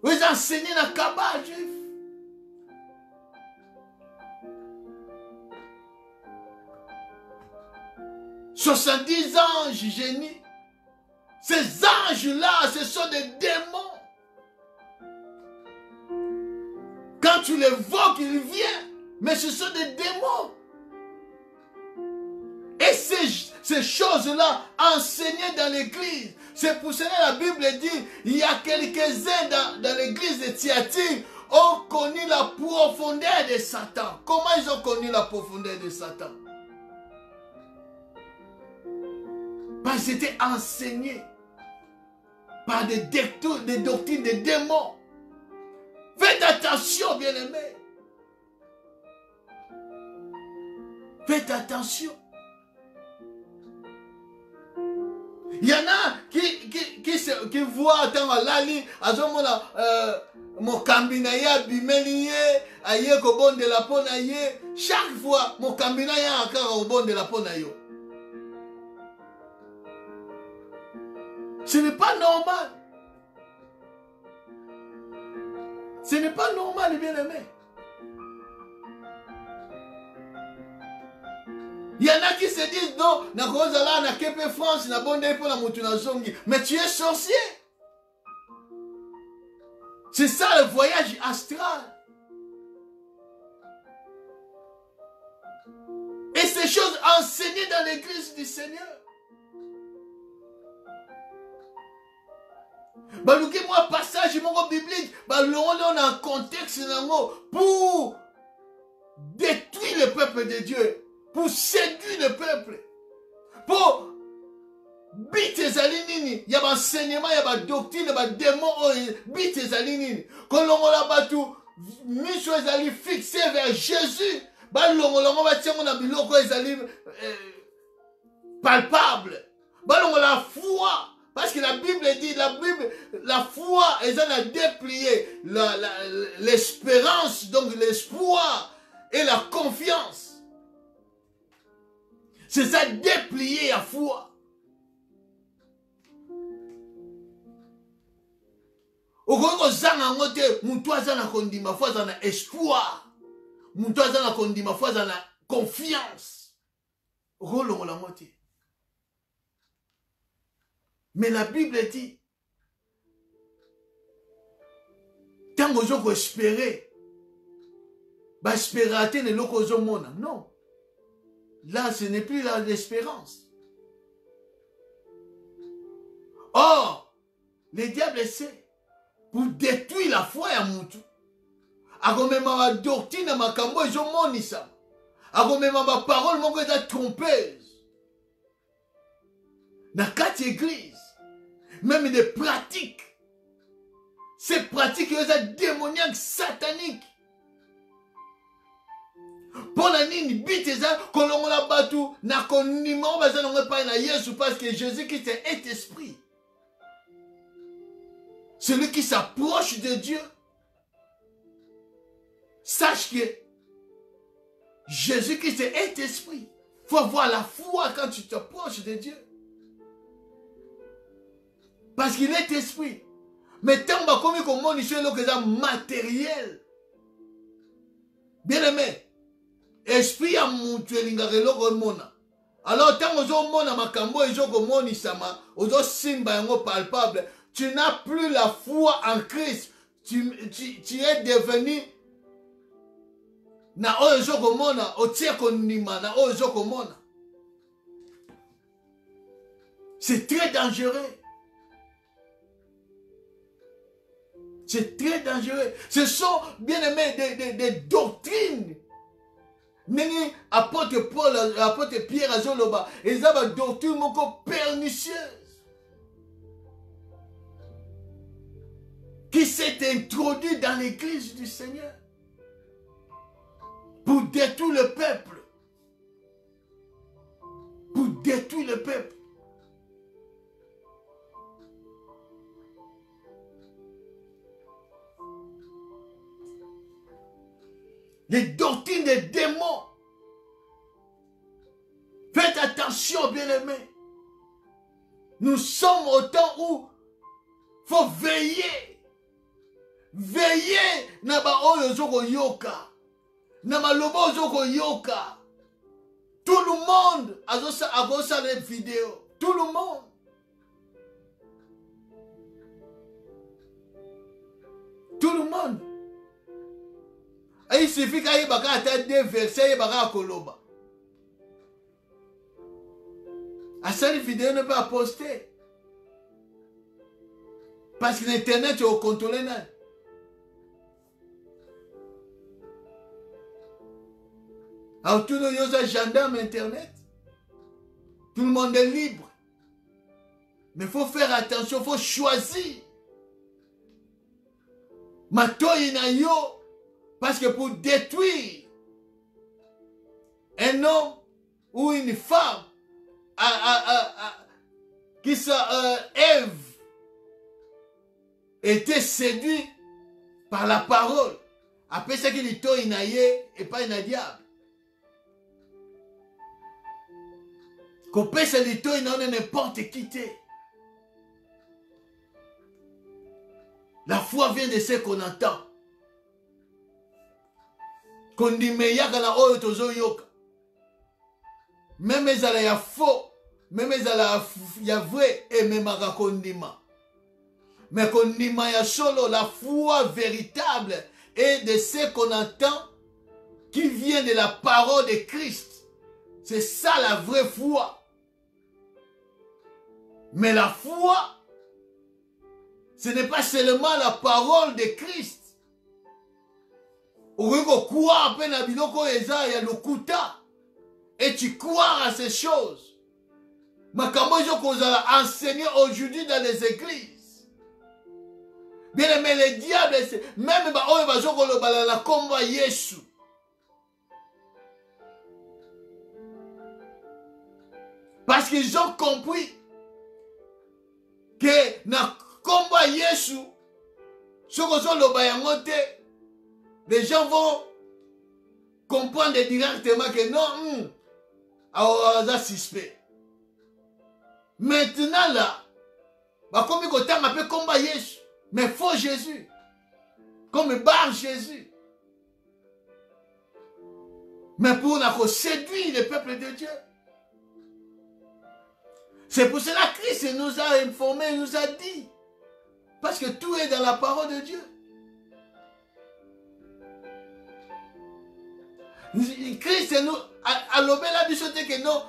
Où ils enseignaient dans la cabale juif. « 70 anges génies. Ces anges-là, ce sont des démons. Quand tu les vois, ils viennent. Mais ce sont des démons. Et ces choses-là, enseignées dans l'église. C'est pour cela que la Bible dit, il y a quelques-uns dans l'église de Thyatire ont connu la profondeur de Satan. Comment ils ont connu la profondeur de Satan? Parce qu'ils étaient enseignés. par des doctrines des démons. Faites attention, bien-aimés. Faites attention. Il y en a qui voient tant à l'ali, à ce moment-là, mon kambinaïa bimeliye, aïe kobon de la ponaïe, chaque fois, mon kambinaïa encore au bon de la ponaïe. Ce n'est pas normal. Ce n'est pas normal, les bien-aimés. Il y en a qui se disent, non, France, mais tu es sorcier. C'est ça le voyage astral. Et ces choses enseignées dans l'église du Seigneur. Moi, passage biblique, on a un contexte pour détruire le peuple de Dieu. Pour séduire le peuple. Pour biter les alinini. Il y a un enseignement, il y a une doctrine, il y a un démon, biter les alinini. Quand on a battu, mis sur les alliés fixés vers Jésus, on a palpable. On a la foi. Parce que la Bible dit, la foi, elle a déplié l'espérance, donc l'espoir et la confiance. C'est ça déplier la foi. Au contraire, zanga ngote, mutwa zana kondima foi zana espoir. Mutwa zana kondima foi zana confiance. Rolongo la ngote. Mais la Bible dit, tant que vous espérez, bah espérer ne l'occasion mona. Non. Là, ce n'est plus l'espérance. Or, le diable essaie pour détruire la foi à Moutou. Agomema ma doctrine ma kambo ils ont monisa. Agomema ma parole mon gars trompeuse. Dans quatre églises, même des pratiques. Ces pratiques sont démoniaques, sataniques. Pour la nini bite ça kolongo la batu na konima baza n'onga pas na Yesu parce que Jésus Christ est esprit. Celui qui s'approche de Dieu, sache que Jésus Christ est esprit. Il faut avoir la foi quand tu t'approches de Dieu. Parce qu'il est esprit. Mais tant que comme on dit que matériel. Bien aimé. Esprit a montué l'ingare mona. Alors tant que mona makambo et joko moni sama, ozo simba yango palpable, tu n'as plus la foi en Christ. Tu es devenu na oyo joko mona, otie konima na oyo joko mona. C'est très dangereux. C'est très dangereux. Ce sont, bien aimés, des doctrines. Nengi apôtre Paul, apôtre Pierre Azoloba, ils ont une doctrine pernicieuse qui s'est introduite dans l'église du Seigneur pour détruire le peuple. Pour détruire le peuple. Les doctrines des démons. Faites attention, bien-aimés. Nous sommes au temps où il faut veiller. Veiller. Naba oyo zoko yoka. Nama lobo zoko yoka. Tout le monde a ça les vidéos. Tout le monde. Tout le monde. Il suffit qu'il y ait des versets, il y ait koloba. À cette vidéo ne peut pas poster. Parce que l'internet est au contrôle. Alors tout le monde est gendarme internet. Tout le monde est libre. Mais il faut faire attention, il faut choisir. Matoyi na yo, parce que pour détruire un homme ou une femme, qui Ève était séduit par la parole. Après ça qu'il est inaye et pas un diable. Qu'on peut se lito n'importe qui. La foi vient de ce qu'on entend. Qu'on dit meyaka na oyo tozo yoka. Même ezala ya faux, même ezala ya vrai et même kondima. Mais kondima ya solo, la foi véritable est de ce qu'on entend qui vient de la parole de Christ. C'est ça la vraie foi. Mais la foi, ce n'est pas seulement la parole de Christ. Et tu crois à ces choses. Makambo a enseigné aujourd'hui dans les églises. Bien aimé, les diables, même la combat Yesu. Parce qu'ils ont compris que dans le combat Yesu, les gens vont comprendre directement que non, c'est suspect. Maintenant là, comme il y a un peu combat Yesu, mais faux Jésus, comme bar Jésus. Mais pour séduire le peuple de Dieu. C'est pour cela que Christ nous a informés, nous a dit. Parce que tout est dans la parole de Dieu. Christ nous a lobé la bichote que non.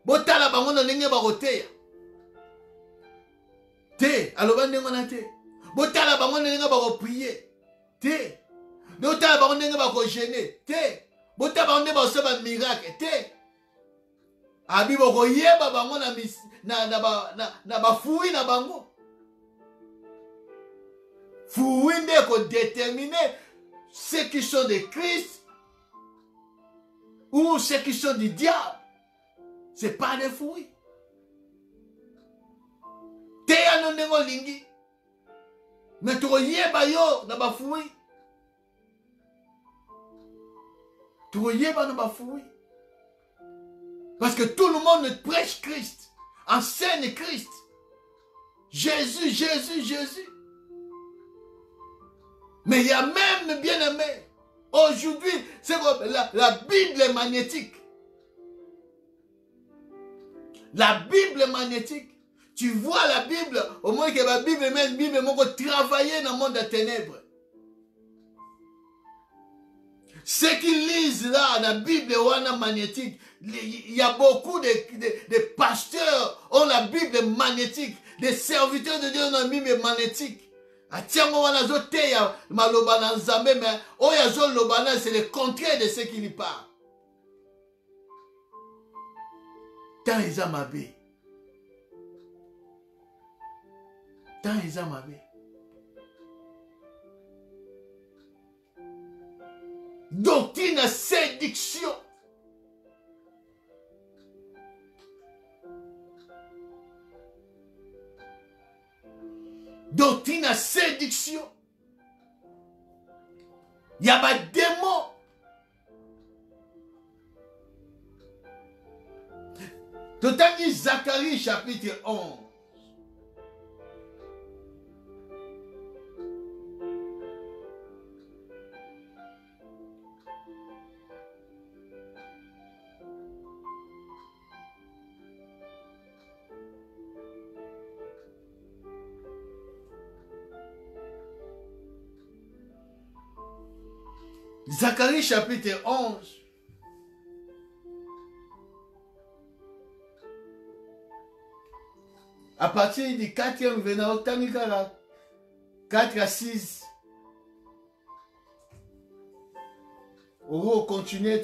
Botala bango na ndenge bakoteya. Te, aloba ndenge na te. Botala bango na ndenge bakoprier. Te. Botala bango ndenge bakogêner. Te. Botala bango ndenge bakosoba miracle. Te. Abi bokoyeba bango na bafui na bango. Fui nde ko déterminer ceux qui sont de Christ ou ceux qui sont du diable. Ce n'est pas des fouilles. Teya no ndenge lingi. Mais tu yeba yo na bafouilles. Tu yeba na bafouilles. Parce que tout le monde prêche Christ, enseigne Christ. Jésus, Jésus, Jésus. Mais il y a même, bien aimé, aujourd'hui, c'est la Bible est magnétique. La Bible est magnétique. Tu vois la Bible, au moins que la Bible, même Bible, travailler dans le monde des ténèbres. Ceux qui lisent là, la Bible est magnétique. Il y a beaucoup de pasteurs ont la Bible magnétique. Des serviteurs de Dieu ont la Bible magnétique. C'est le contraire de ce qu'il parle. Tant ils ont ma vie. Tant ils ont ma vie. Doctrine à séduction. Doctrine à séduction. Il y a des démons. Total dit Zacharie chapitre 11. Zacharie chapitre 11. À partir du 4e venant, 4 à 6. On continue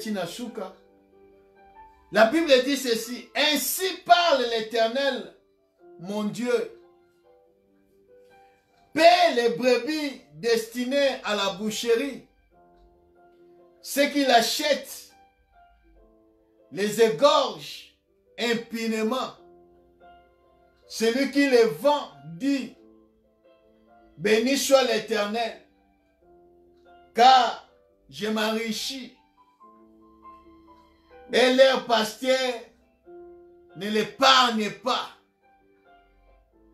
La Bible dit ceci. Ainsi parle l'Éternel mon Dieu, paie les brebis destinées à la boucherie. Ceux qui l'achètent les égorge impunément. Celui qui les vend dit, béni soit l'Éternel, car je m'enrichis. Et leur pasteur ne l'épargne pas,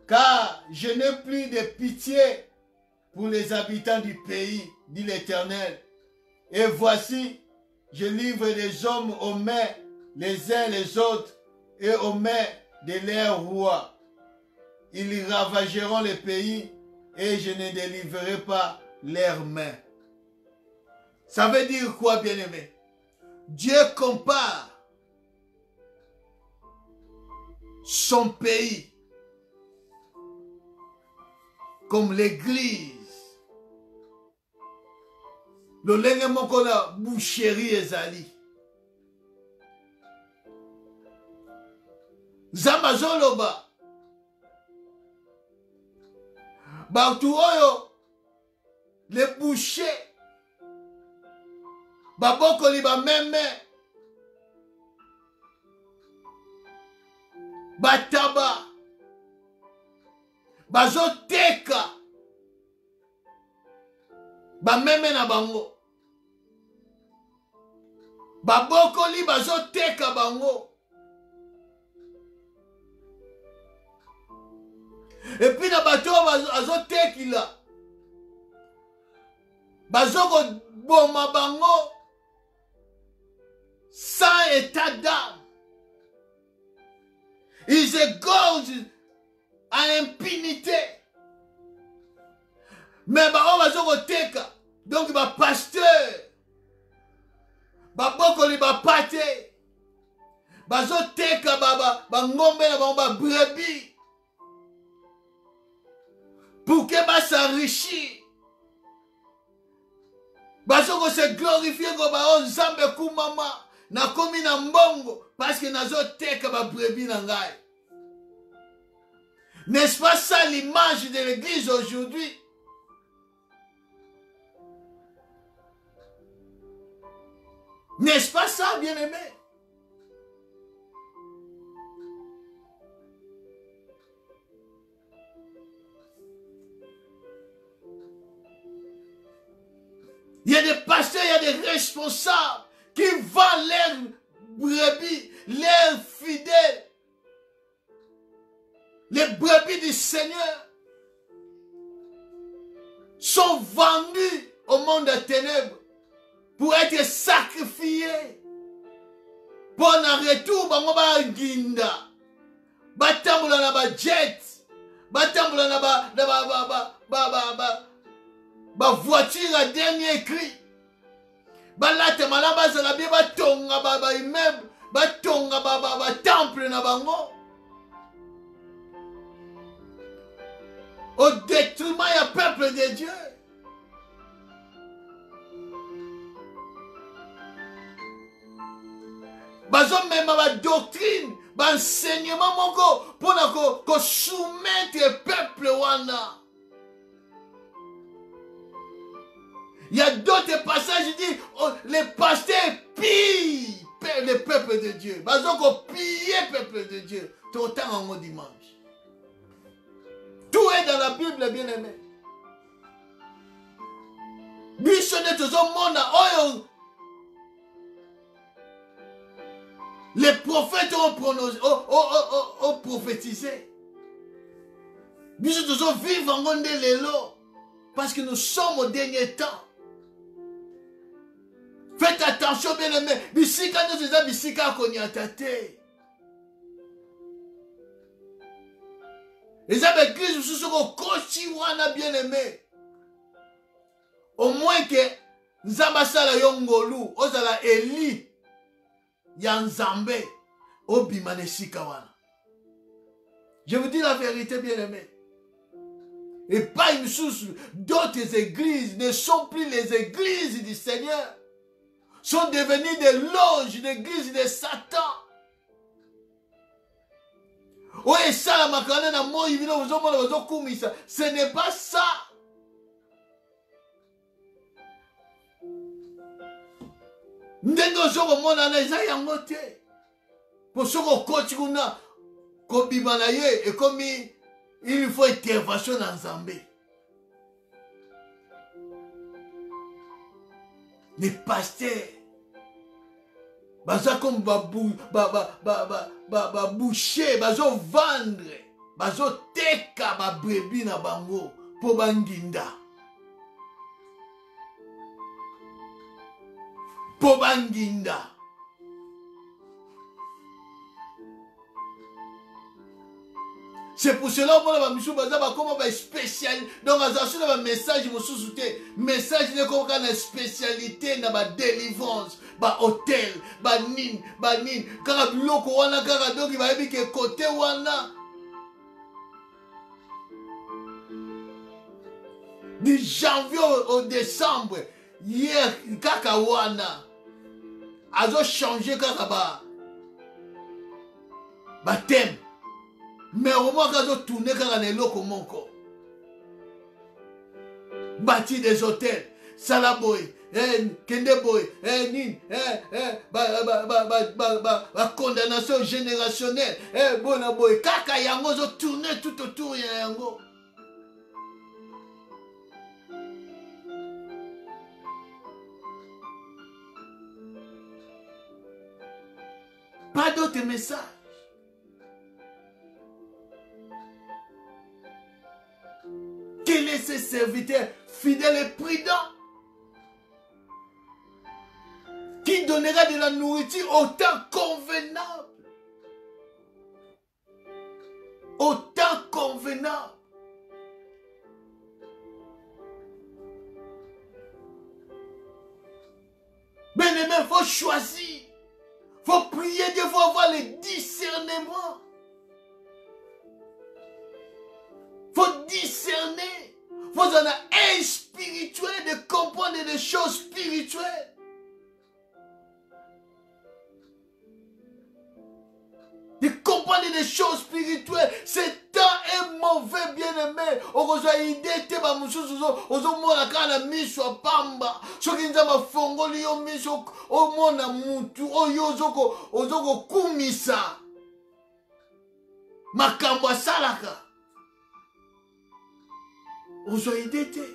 car je n'ai plus de pitié pour les habitants du pays, dit l'Éternel. Et voici, je livre les hommes aux mains les uns les autres et aux mains de leurs rois. Ils ravageront le pays et je ne délivrerai pas leurs mains. Ça veut dire quoi, bien-aimé? Dieu compare son pays comme l'église. Le lengement qu'on a boucherie ezali. Zamazoloba. Batu oyo les bouchers babokoli ba meme bataba bazoteka ba meme na bango babokoli bazoteka bango. Et puis na bato azoteki la bazoko boma bango sans état d'âme. Ils égorgent à impunité. Mais bazoko teka, donc ba pasteur babokoli ba pate bazoteka ba ngombe na ba brebis pour que ba s'enrichir. Bazoko se glorifier ko ba on zambe kumama na komi na mbongo parce que nazo teka ba brebis na ngai. N'est-ce pas ça l'image de l'église aujourd'hui? N'est-ce pas ça, bien-aimé? Il y a des pasteurs, il y a des responsables qui vendent leurs brebis, leurs fidèles, les brebis du Seigneur sont vendus au monde des ténèbres pour être sacrifiés. Pour un retour, bango ba ginda, batambula na ba jet, batambula na ba voiture à dernier cri. Balate malaba za la bien batonga ba immeuble, batonga ba temple na bango. Au détriment du peuple de Dieu. Bazo même ma doctrine, ba enseignement moko pour ko soumettre le peuple wana. Il y a d'autres passages qui disent oh, les pasteurs pillent le peuple de Dieu. Bazo ko piller le peuple de Dieu. Tout le temps en dimanche. Tout est dans la Bible, bien aimé. Bichonne tout le monde. Les prophètes ont prophétisé. Bichonne tout le monde vivent en gonde l'élo. Parce que nous sommes au dernier temps. Faites attention, bien aimé. Bisika nous disons bisika konyatate. Les amis églises sous ce bien aimé. Au moins que Nzambasala yongolu, ozala Eli yanzambe obimane sikawana. Je vous dis la vérité, bien aimé. Et pas une source, d'autres églises ne sont plus les églises du Seigneur. Sont devenues des loges d'églises de Satan. Oye, ça, la macaroni, na moi, il vient aux kumisa. Ce n'est pas ça. Ndenge ozokomona na eza yango te. Po soko okoti kuna kobima na ye ekomi il faut intervention na Nzambe. Les pasteurs baza comme boucher, bazo vendre, bazo teka ba brebis na bango po banginda. Po banginda. C'est pour cela que les gens sont spécialisés. Donc, ils ont un message, message n'est comme une spécialité dans la délivrance, dans l'hôtel, dans nin. Quand il y a un côté, du janvier au décembre, hier, kaka wana, ils ont changé kaka ba thème. Mais au moins quand on tourne quand on est là comme encore bâti des hôtels salaboy kendeboy nin condamnation générationnelle bona boy kaka yango zo tourner tout autour yango. Pas d'autres messages. Quel est ce serviteur fidèle et prudent qui donnera de la nourriture au temps convenable? Au temps convenable. Bien-aimé, il faut choisir. Il faut prier, il faut avoir le discernement. Il faut discerner. Vous en avez un spirituel de comprendre des choses spirituelles. De comprendre des choses spirituelles. C'est temps et mauvais bien-aimé. Okoza idée te ba mususu ozo mona kana miso pamba. Soki nzamba fongoli yo miso o mona mutu oyo ozoko kumisa. Makambo salaka. Ozo idée te.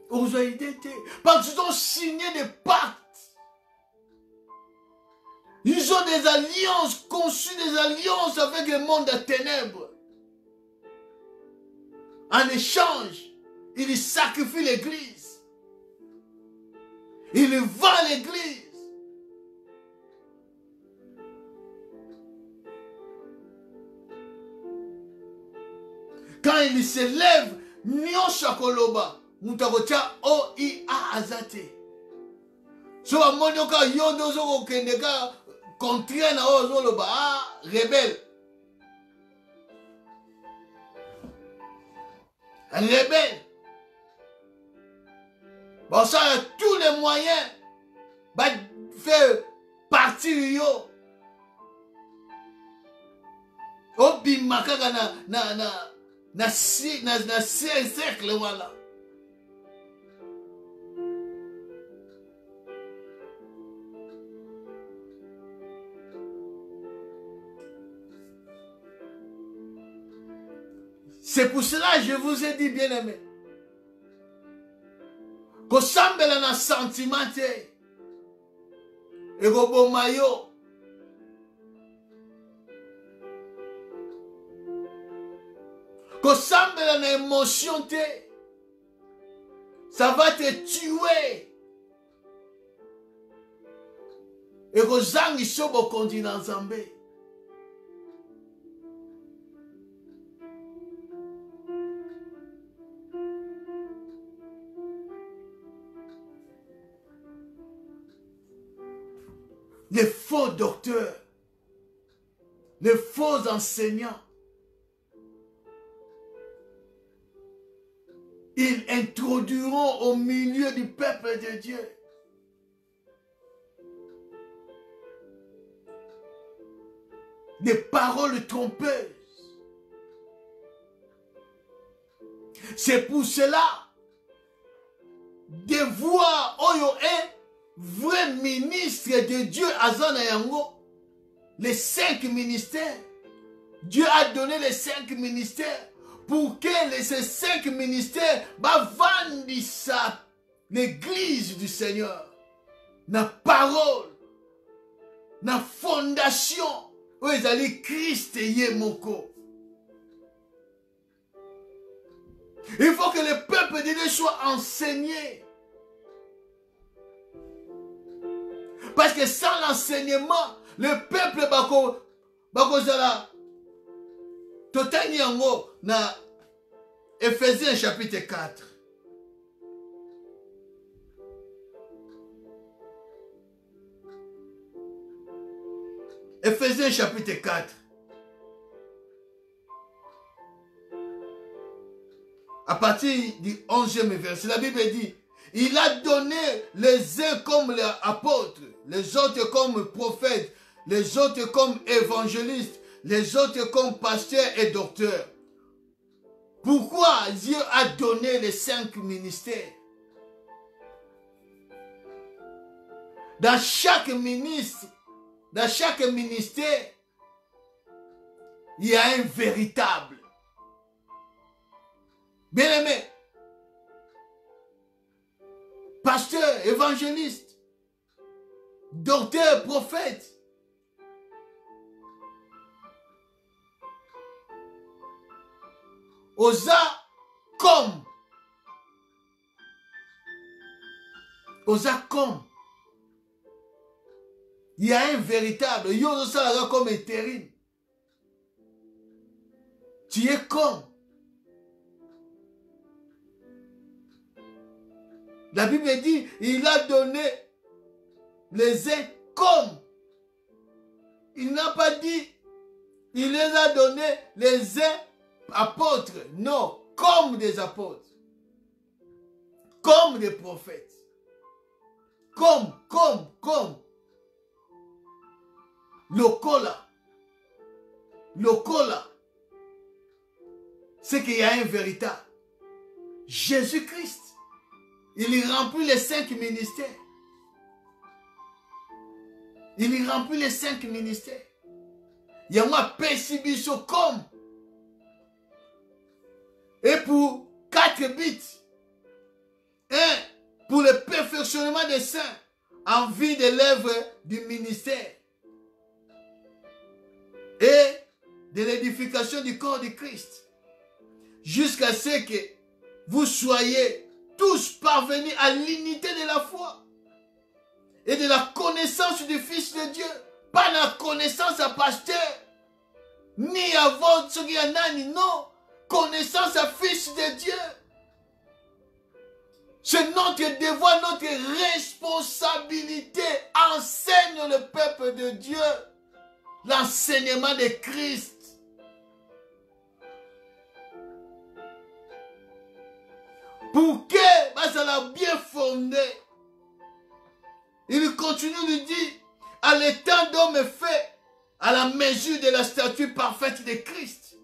Ozo idée te. Parce qu'ils ont signé des pactes. Ils ont des alliances, conçues des alliances avec le monde des ténèbres. En échange, ils sacrifient l'église. Ils vendent l'église. Quand ils se lèvent, Nyon Shakoloba, Mutakotia O.I.A. Azate. So a monyoka yondo zoko kendeka contraire na ozoloba rebelle. Un rebelle. Bon ça a tous les moyens de faire partir yo. Obimakaka na cercle voilà. C'est pour cela que je vous ai dit, bien-aimé, que sambela na sentiment te, et que bon maillot, que sambela na émotion te, ça va te tuer. Et que zangi sobo continent Zambé. Les faux docteurs, les faux enseignants, ils introduiront au milieu du peuple de Dieu des paroles trompeuses. C'est pour cela, de voir Oyo est vrai ministre de Dieu à Zanayango, les 5 ministères. Dieu a donné les 5 ministères pour que ces 5 ministères vendent l'église du Seigneur. La parole, la fondation, où ils allaient Christ et Moko. Il faut que le peuple de Dieu soit enseigné. Parce que sans l'enseignement, le peuple bakozala totani yango na Ephésiens chapitre 4. Ephésiens chapitre 4. À partir du 11e verset, la Bible dit, il a donné les uns comme les apôtres, les autres comme prophètes, les autres comme évangélistes, les autres comme pasteurs et docteurs. Pourquoi Dieu a donné les 5 ministères? Dans chaque ministre, dans chaque ministère, il y a un véritable. Bien-aimé, pasteur, évangéliste, docteur, prophète. Osa comme. Osa comme. Il y a un véritable. Yosa comme intérim. Tu es comme. La Bible dit, il a donné les uns comme. Il n'a pas dit, il les a donnés les uns apôtres. Non, comme des apôtres. Comme des prophètes. Comme. Lokola. C'est qu'il y a un véritable. Jésus-Christ. Il remplit les 5 ministères. Il remplit les 5 ministères. Il y a un pécibiso comme. Et pour 4 buts. 1. Pour le perfectionnement des saints en vue de l'œuvre du ministère. Et de l'édification du corps de Christ. Jusqu'à ce que vous soyez tous parvenus à l'unité de la foi et de la connaissance du Fils de Dieu. Pas la connaissance à pasteur, ni à votre non. Connaissance à Fils de Dieu. C'est notre devoir, notre responsabilité. Enseigne le peuple de Dieu l'enseignement de Christ. Pour que ça l'a bien fondé. Il continue de dire, à l'état d'homme fait à la mesure de la stature parfaite de Christ,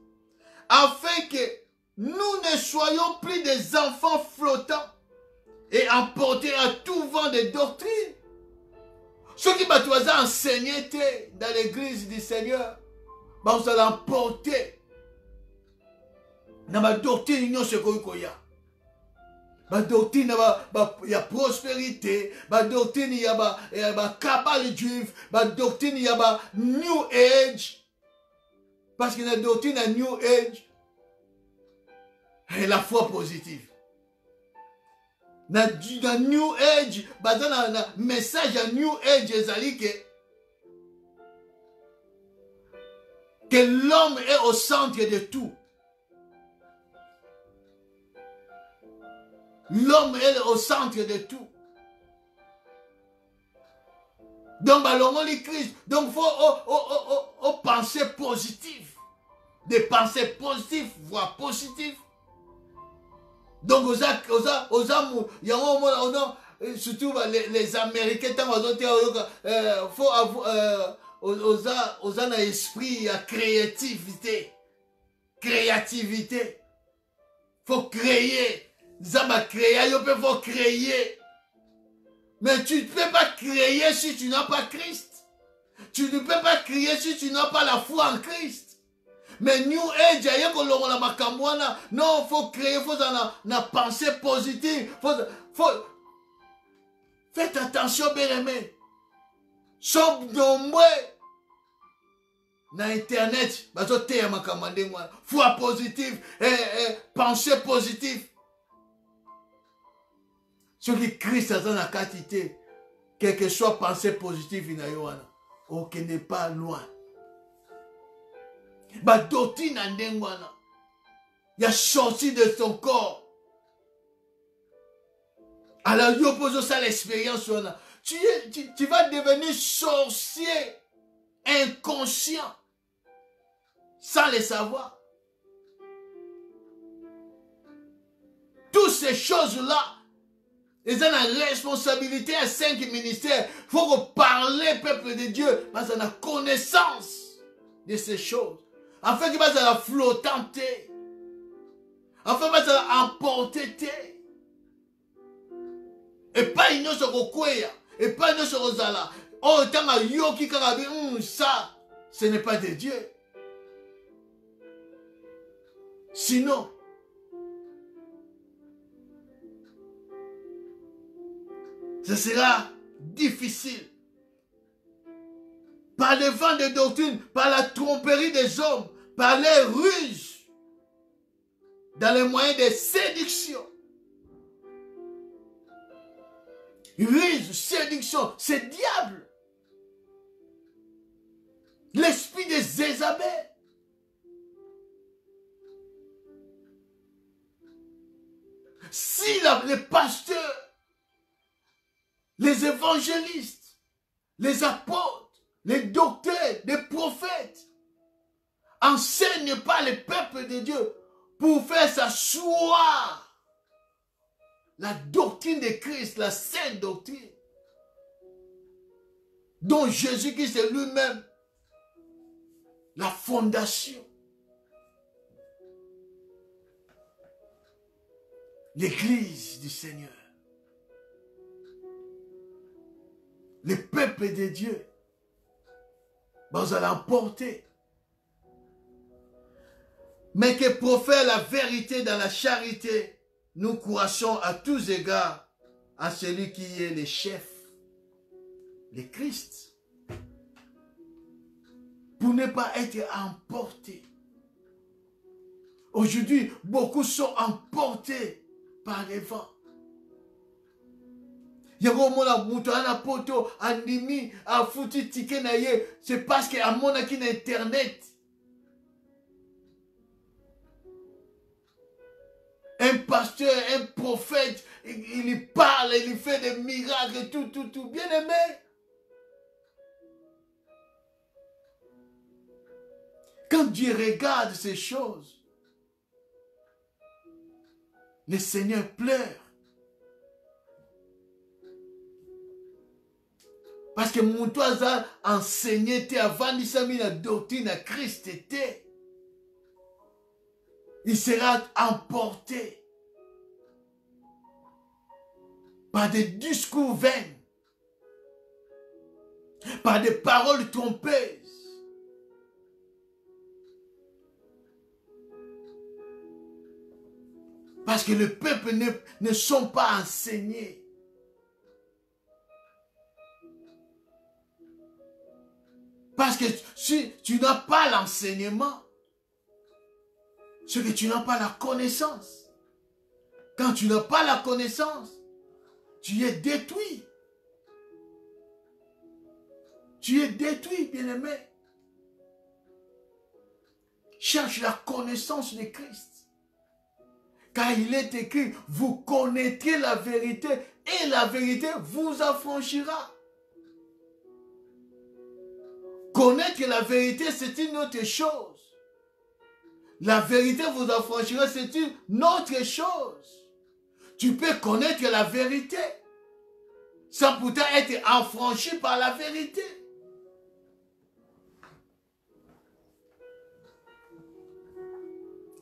afin que nous ne soyons plus des enfants flottants et emportés à tout vent de doctrine. Ce qui va enseigner dans l'église du Seigneur, vous allez emporter dans la doctrine union secoïkoya. La doctrine, il y a prospérité, la doctrine, il y a cabale juif, la doctrine, il y a New Age. Parce que la doctrine a New Age, et la foi positive. Dans New Age, dans le message à New Age, que l'homme est au centre de tout. L'homme est au centre de tout. Donc, le Christ. Donc, il faut penser positif. Des pensées positives, voire positives. Donc, surtout les Américains, un esprit à créativité. Créativité. Faut créer. Zamba créer, il faut créer. Mais tu ne peux pas créer si tu n'as pas Christ. Tu ne peux pas créer si tu n'as pas la foi en Christ. Mais New Age, non, il faut créer, il faut une pensée positive. Faites attention, bien aimé. Sommes nombreux dans Internet. Foi positive, pensée positive. Ce qui Christ a dans la quantité, quelle que soit pensée positive, on n'est pas loin. Doctrine en dengwana. Il a sorti de son corps. Alors, il oppose ça l'expérience. Tu vas devenir sorcier inconscient sans le savoir. Toutes ces choses-là, ils ont la responsabilité à 5 ministères. Il faut parler, peuple de Dieu, parce qu'on a connaissance de ces choses. Afin que ça la flottante. Afin que ça la emporter. Et pas une autre quoi. Et pas une autre zala. Oh, tant yo qui karabi, ça, ce n'est pas de Dieu. Sinon, ce sera difficile. Par les vents de doctrine, par la tromperie des hommes, par les ruses, dans les moyens de séduction. Ruse, séduction, c'est diable. L'esprit de Jézabel. Si les pasteurs, les évangélistes, les apôtres, les docteurs, les prophètes enseignent pas le peuple de Dieu pour faire s'asseoir la doctrine de Christ, la sainte doctrine, dont Jésus-Christ est lui-même la fondation. L'église du Seigneur. Le peuple de Dieu. Vous allez emporter. Mais que profère la vérité dans la charité, nous croissons à tous égards à celui qui est le chef, le Christ. Pour ne pas être emportés. Aujourd'hui, beaucoup sont emportés par les vents. C'est parce qu'il y a un monde qui est Internet. Un pasteur, un prophète, il parle, il fait des miracles, tout. Bien aimé. Quand Dieu regarde ces choses, le Seigneur pleure. Parce que mon toit a enseigné avant de la doctrine à Christ était. Il sera emporté par des discours vains, par des paroles trompeuses. Parce que le peuple ne sont pas enseignés. Parce que si tu n'as pas l'enseignement, c'est que tu n'as pas la connaissance. Quand tu n'as pas la connaissance, tu es détruit. Tu es détruit, bien-aimé. Cherche la connaissance de Christ. Car il est écrit, vous connaîtrez la vérité et la vérité vous affranchira. Connaître la vérité, c'est une autre chose. La vérité vous affranchira, c'est une autre chose. Tu peux connaître la vérité sans pourtant être affranchi par la vérité.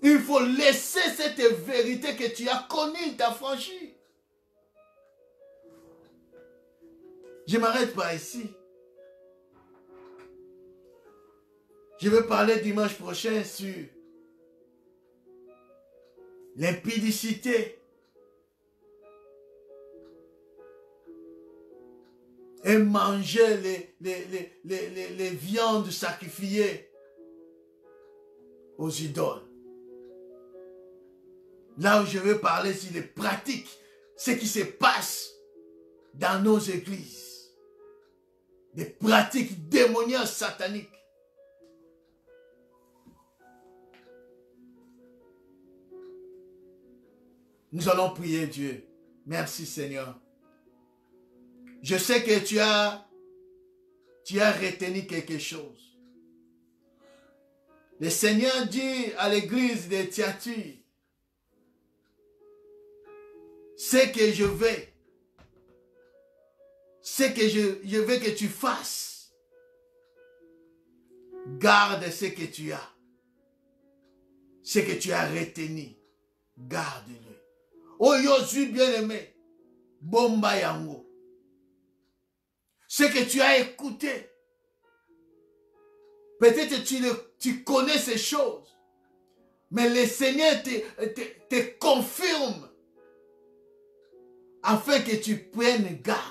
Il faut laisser cette vérité que tu as connue, t'affranchir. Je m'arrête pas ici. Je vais parler dimanche prochain sur l'impudicité et manger les viandes sacrifiées aux idoles. Là où je vais parler sur les pratiques, ce qui se passe dans nos églises. Des pratiques démoniaques sataniques. Nous allons prier Dieu. Merci Seigneur. Je sais que tu as retenu quelque chose. Le Seigneur dit à l'église de Thyatire, ce que je veux, ce que je veux que tu fasses, garde ce que tu as, ce que tu as retenu, garde-le. Oh, yo suis bien-aimé, bomba yango. Ce que tu as écouté, peut-être tu connais ces choses, mais le Seigneur te confirme afin que tu prennes garde.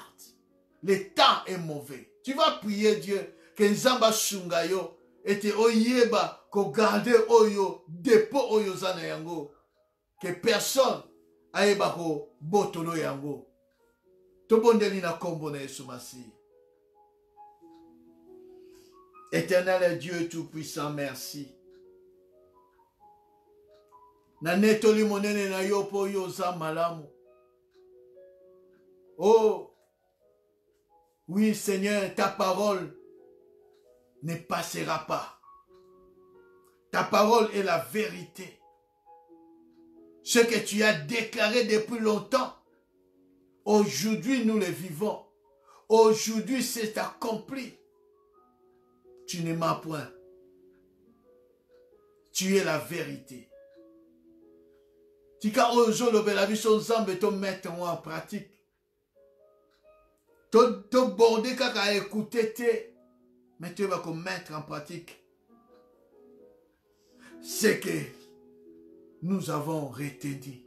Le temps est mauvais. Tu vas prier Dieu que Nzamba Shungayo ete oyeba ko garder oyo dépôt oyo zana yango, que personne ayeba ko botolo yango. Tobondeli na kombo na Yesu Masi. Éternel Dieu tout-puissant, merci. Na netoli monene na yo po yo za malamu. Oh, oui Seigneur, ta parole ne passera pas. Ta parole est la vérité. Ce que tu as déclaré depuis longtemps, aujourd'hui nous le vivons. Aujourd'hui c'est accompli. Tu ne m'as point. Tu es la vérité. Tika ozo lobela biso nzambe to mettre en pratique. To bordé kaka écouter te, mais tu vas mettre en pratique ce que nous avons retenu.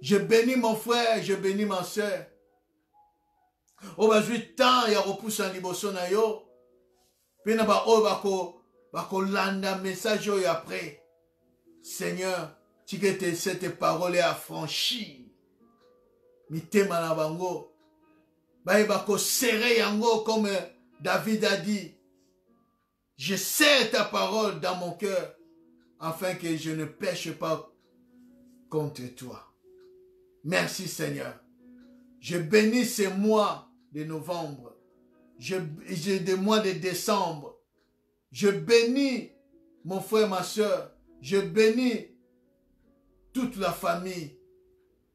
Je bénis mon frère, je bénis ma soeur. Aujourd'hui tant ya repousse en liboso na yo. Pena ba o bako landa message yo après. Seigneur, tu que cette parole est affranchie. Mitema na bango. Ba bako serrer yango comme David a dit. Je serre ta parole dans mon cœur afin que je ne pêche pas contre toi. Merci Seigneur. Je bénis ces mois de novembre. Des mois de décembre. Je bénis mon frère, ma soeur. Je bénis toute la famille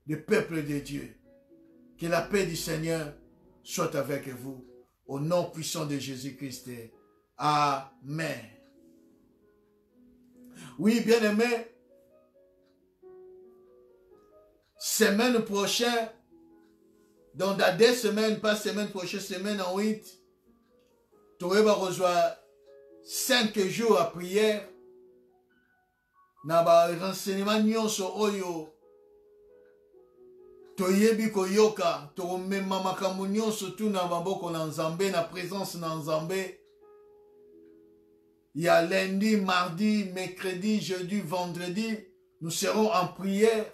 du peuple de Dieu. Que la paix du Seigneur soit avec vous. Au nom puissant de Jésus-Christ. Amen. Oui, bien-aimé. Semaine prochaine, dans 2 semaines, pas semaine prochaine, semaine en 8, tu vas rejoindre 5 jours à prière. Na ba renseignement nyonso oyo toyebi koyoka to mema makambo nyonso tu na maboko na Nzambe, na présence na Nzambe. Il y a lundi, mardi, mercredi, jeudi, vendredi, nous serons en prière.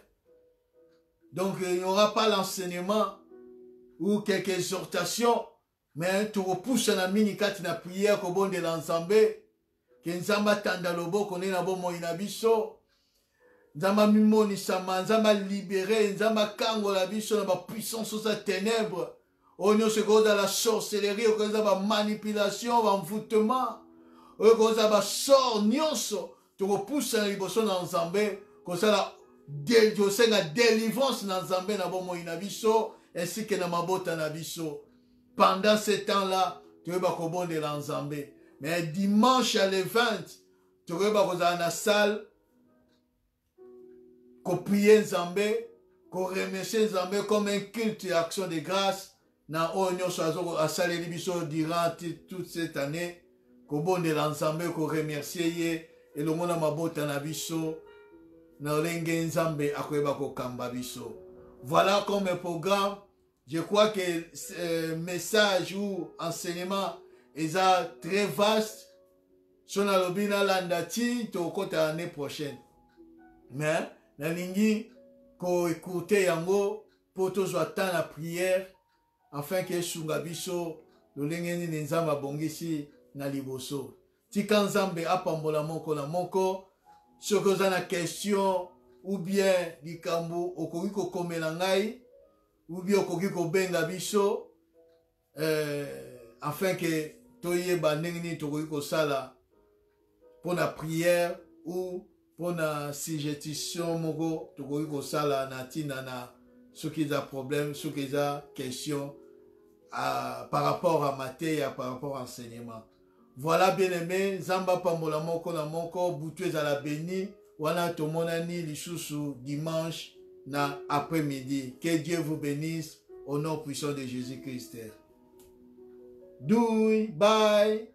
Donc il n'y aura pas l'enseignement ou quelques exhortations, mais tu repousses na minikati na prière ko bonde l'Nzambe. Que Nzamba tanda lobo kone na bomo inabiso. Nzamba mimoni sama, Nzamba libéré, Nzamba kango la biso na ba puissance aux ténèbres. Onyo se goza la sorcellerie, o goza ba manipulation, ba envoûtement. O goza ba sort nyonso. Tu repousses na liboso na Nzambe, kosa la délivrance na Nzambe na bomo inabiso, ainsi que na mabota na biso. Pendant ce temps-là, tu vas kobonde la Nzambe. Mais dimanche à le 20, tu vas dans la salle ko prier Nzambe, ko remercier Nzambe comme un culte et action de grâce na onyo soazo asaleli biso durant toute cette année, ko bondela Nzambe, ko remercier ye et le mona mabota na biso na olenge Nzambe akoyeba ko kamba biso. Voilà comme un programme. Je crois que message ou enseignement est très vaste. Son alobina landati to kota l'année prochaine. Mais na lingi ko écouter yango poto zwata na prière afin que sunga biso lolenge ni Nzamba bongisi na liboso. Tika Nzambe apambola moko na moko. Soko za na question ou bien likambo okoki ko komela ngai ou bien okoki ko benga biso afin que toyeba ndenge nini tokoki kosala pour la prière ou pour la suggestion moko tokoki kosala na tina na soki za problème, soki za question par rapport à matière, par rapport à enseignement. Voilà, bien-aimé, Zamba pambola moko na moko, butu ezala béni, wana tomonani lisusu dimanche na après-midi. Que Dieu vous bénisse au nom puissant de Jésus-Christ. Douille, bye.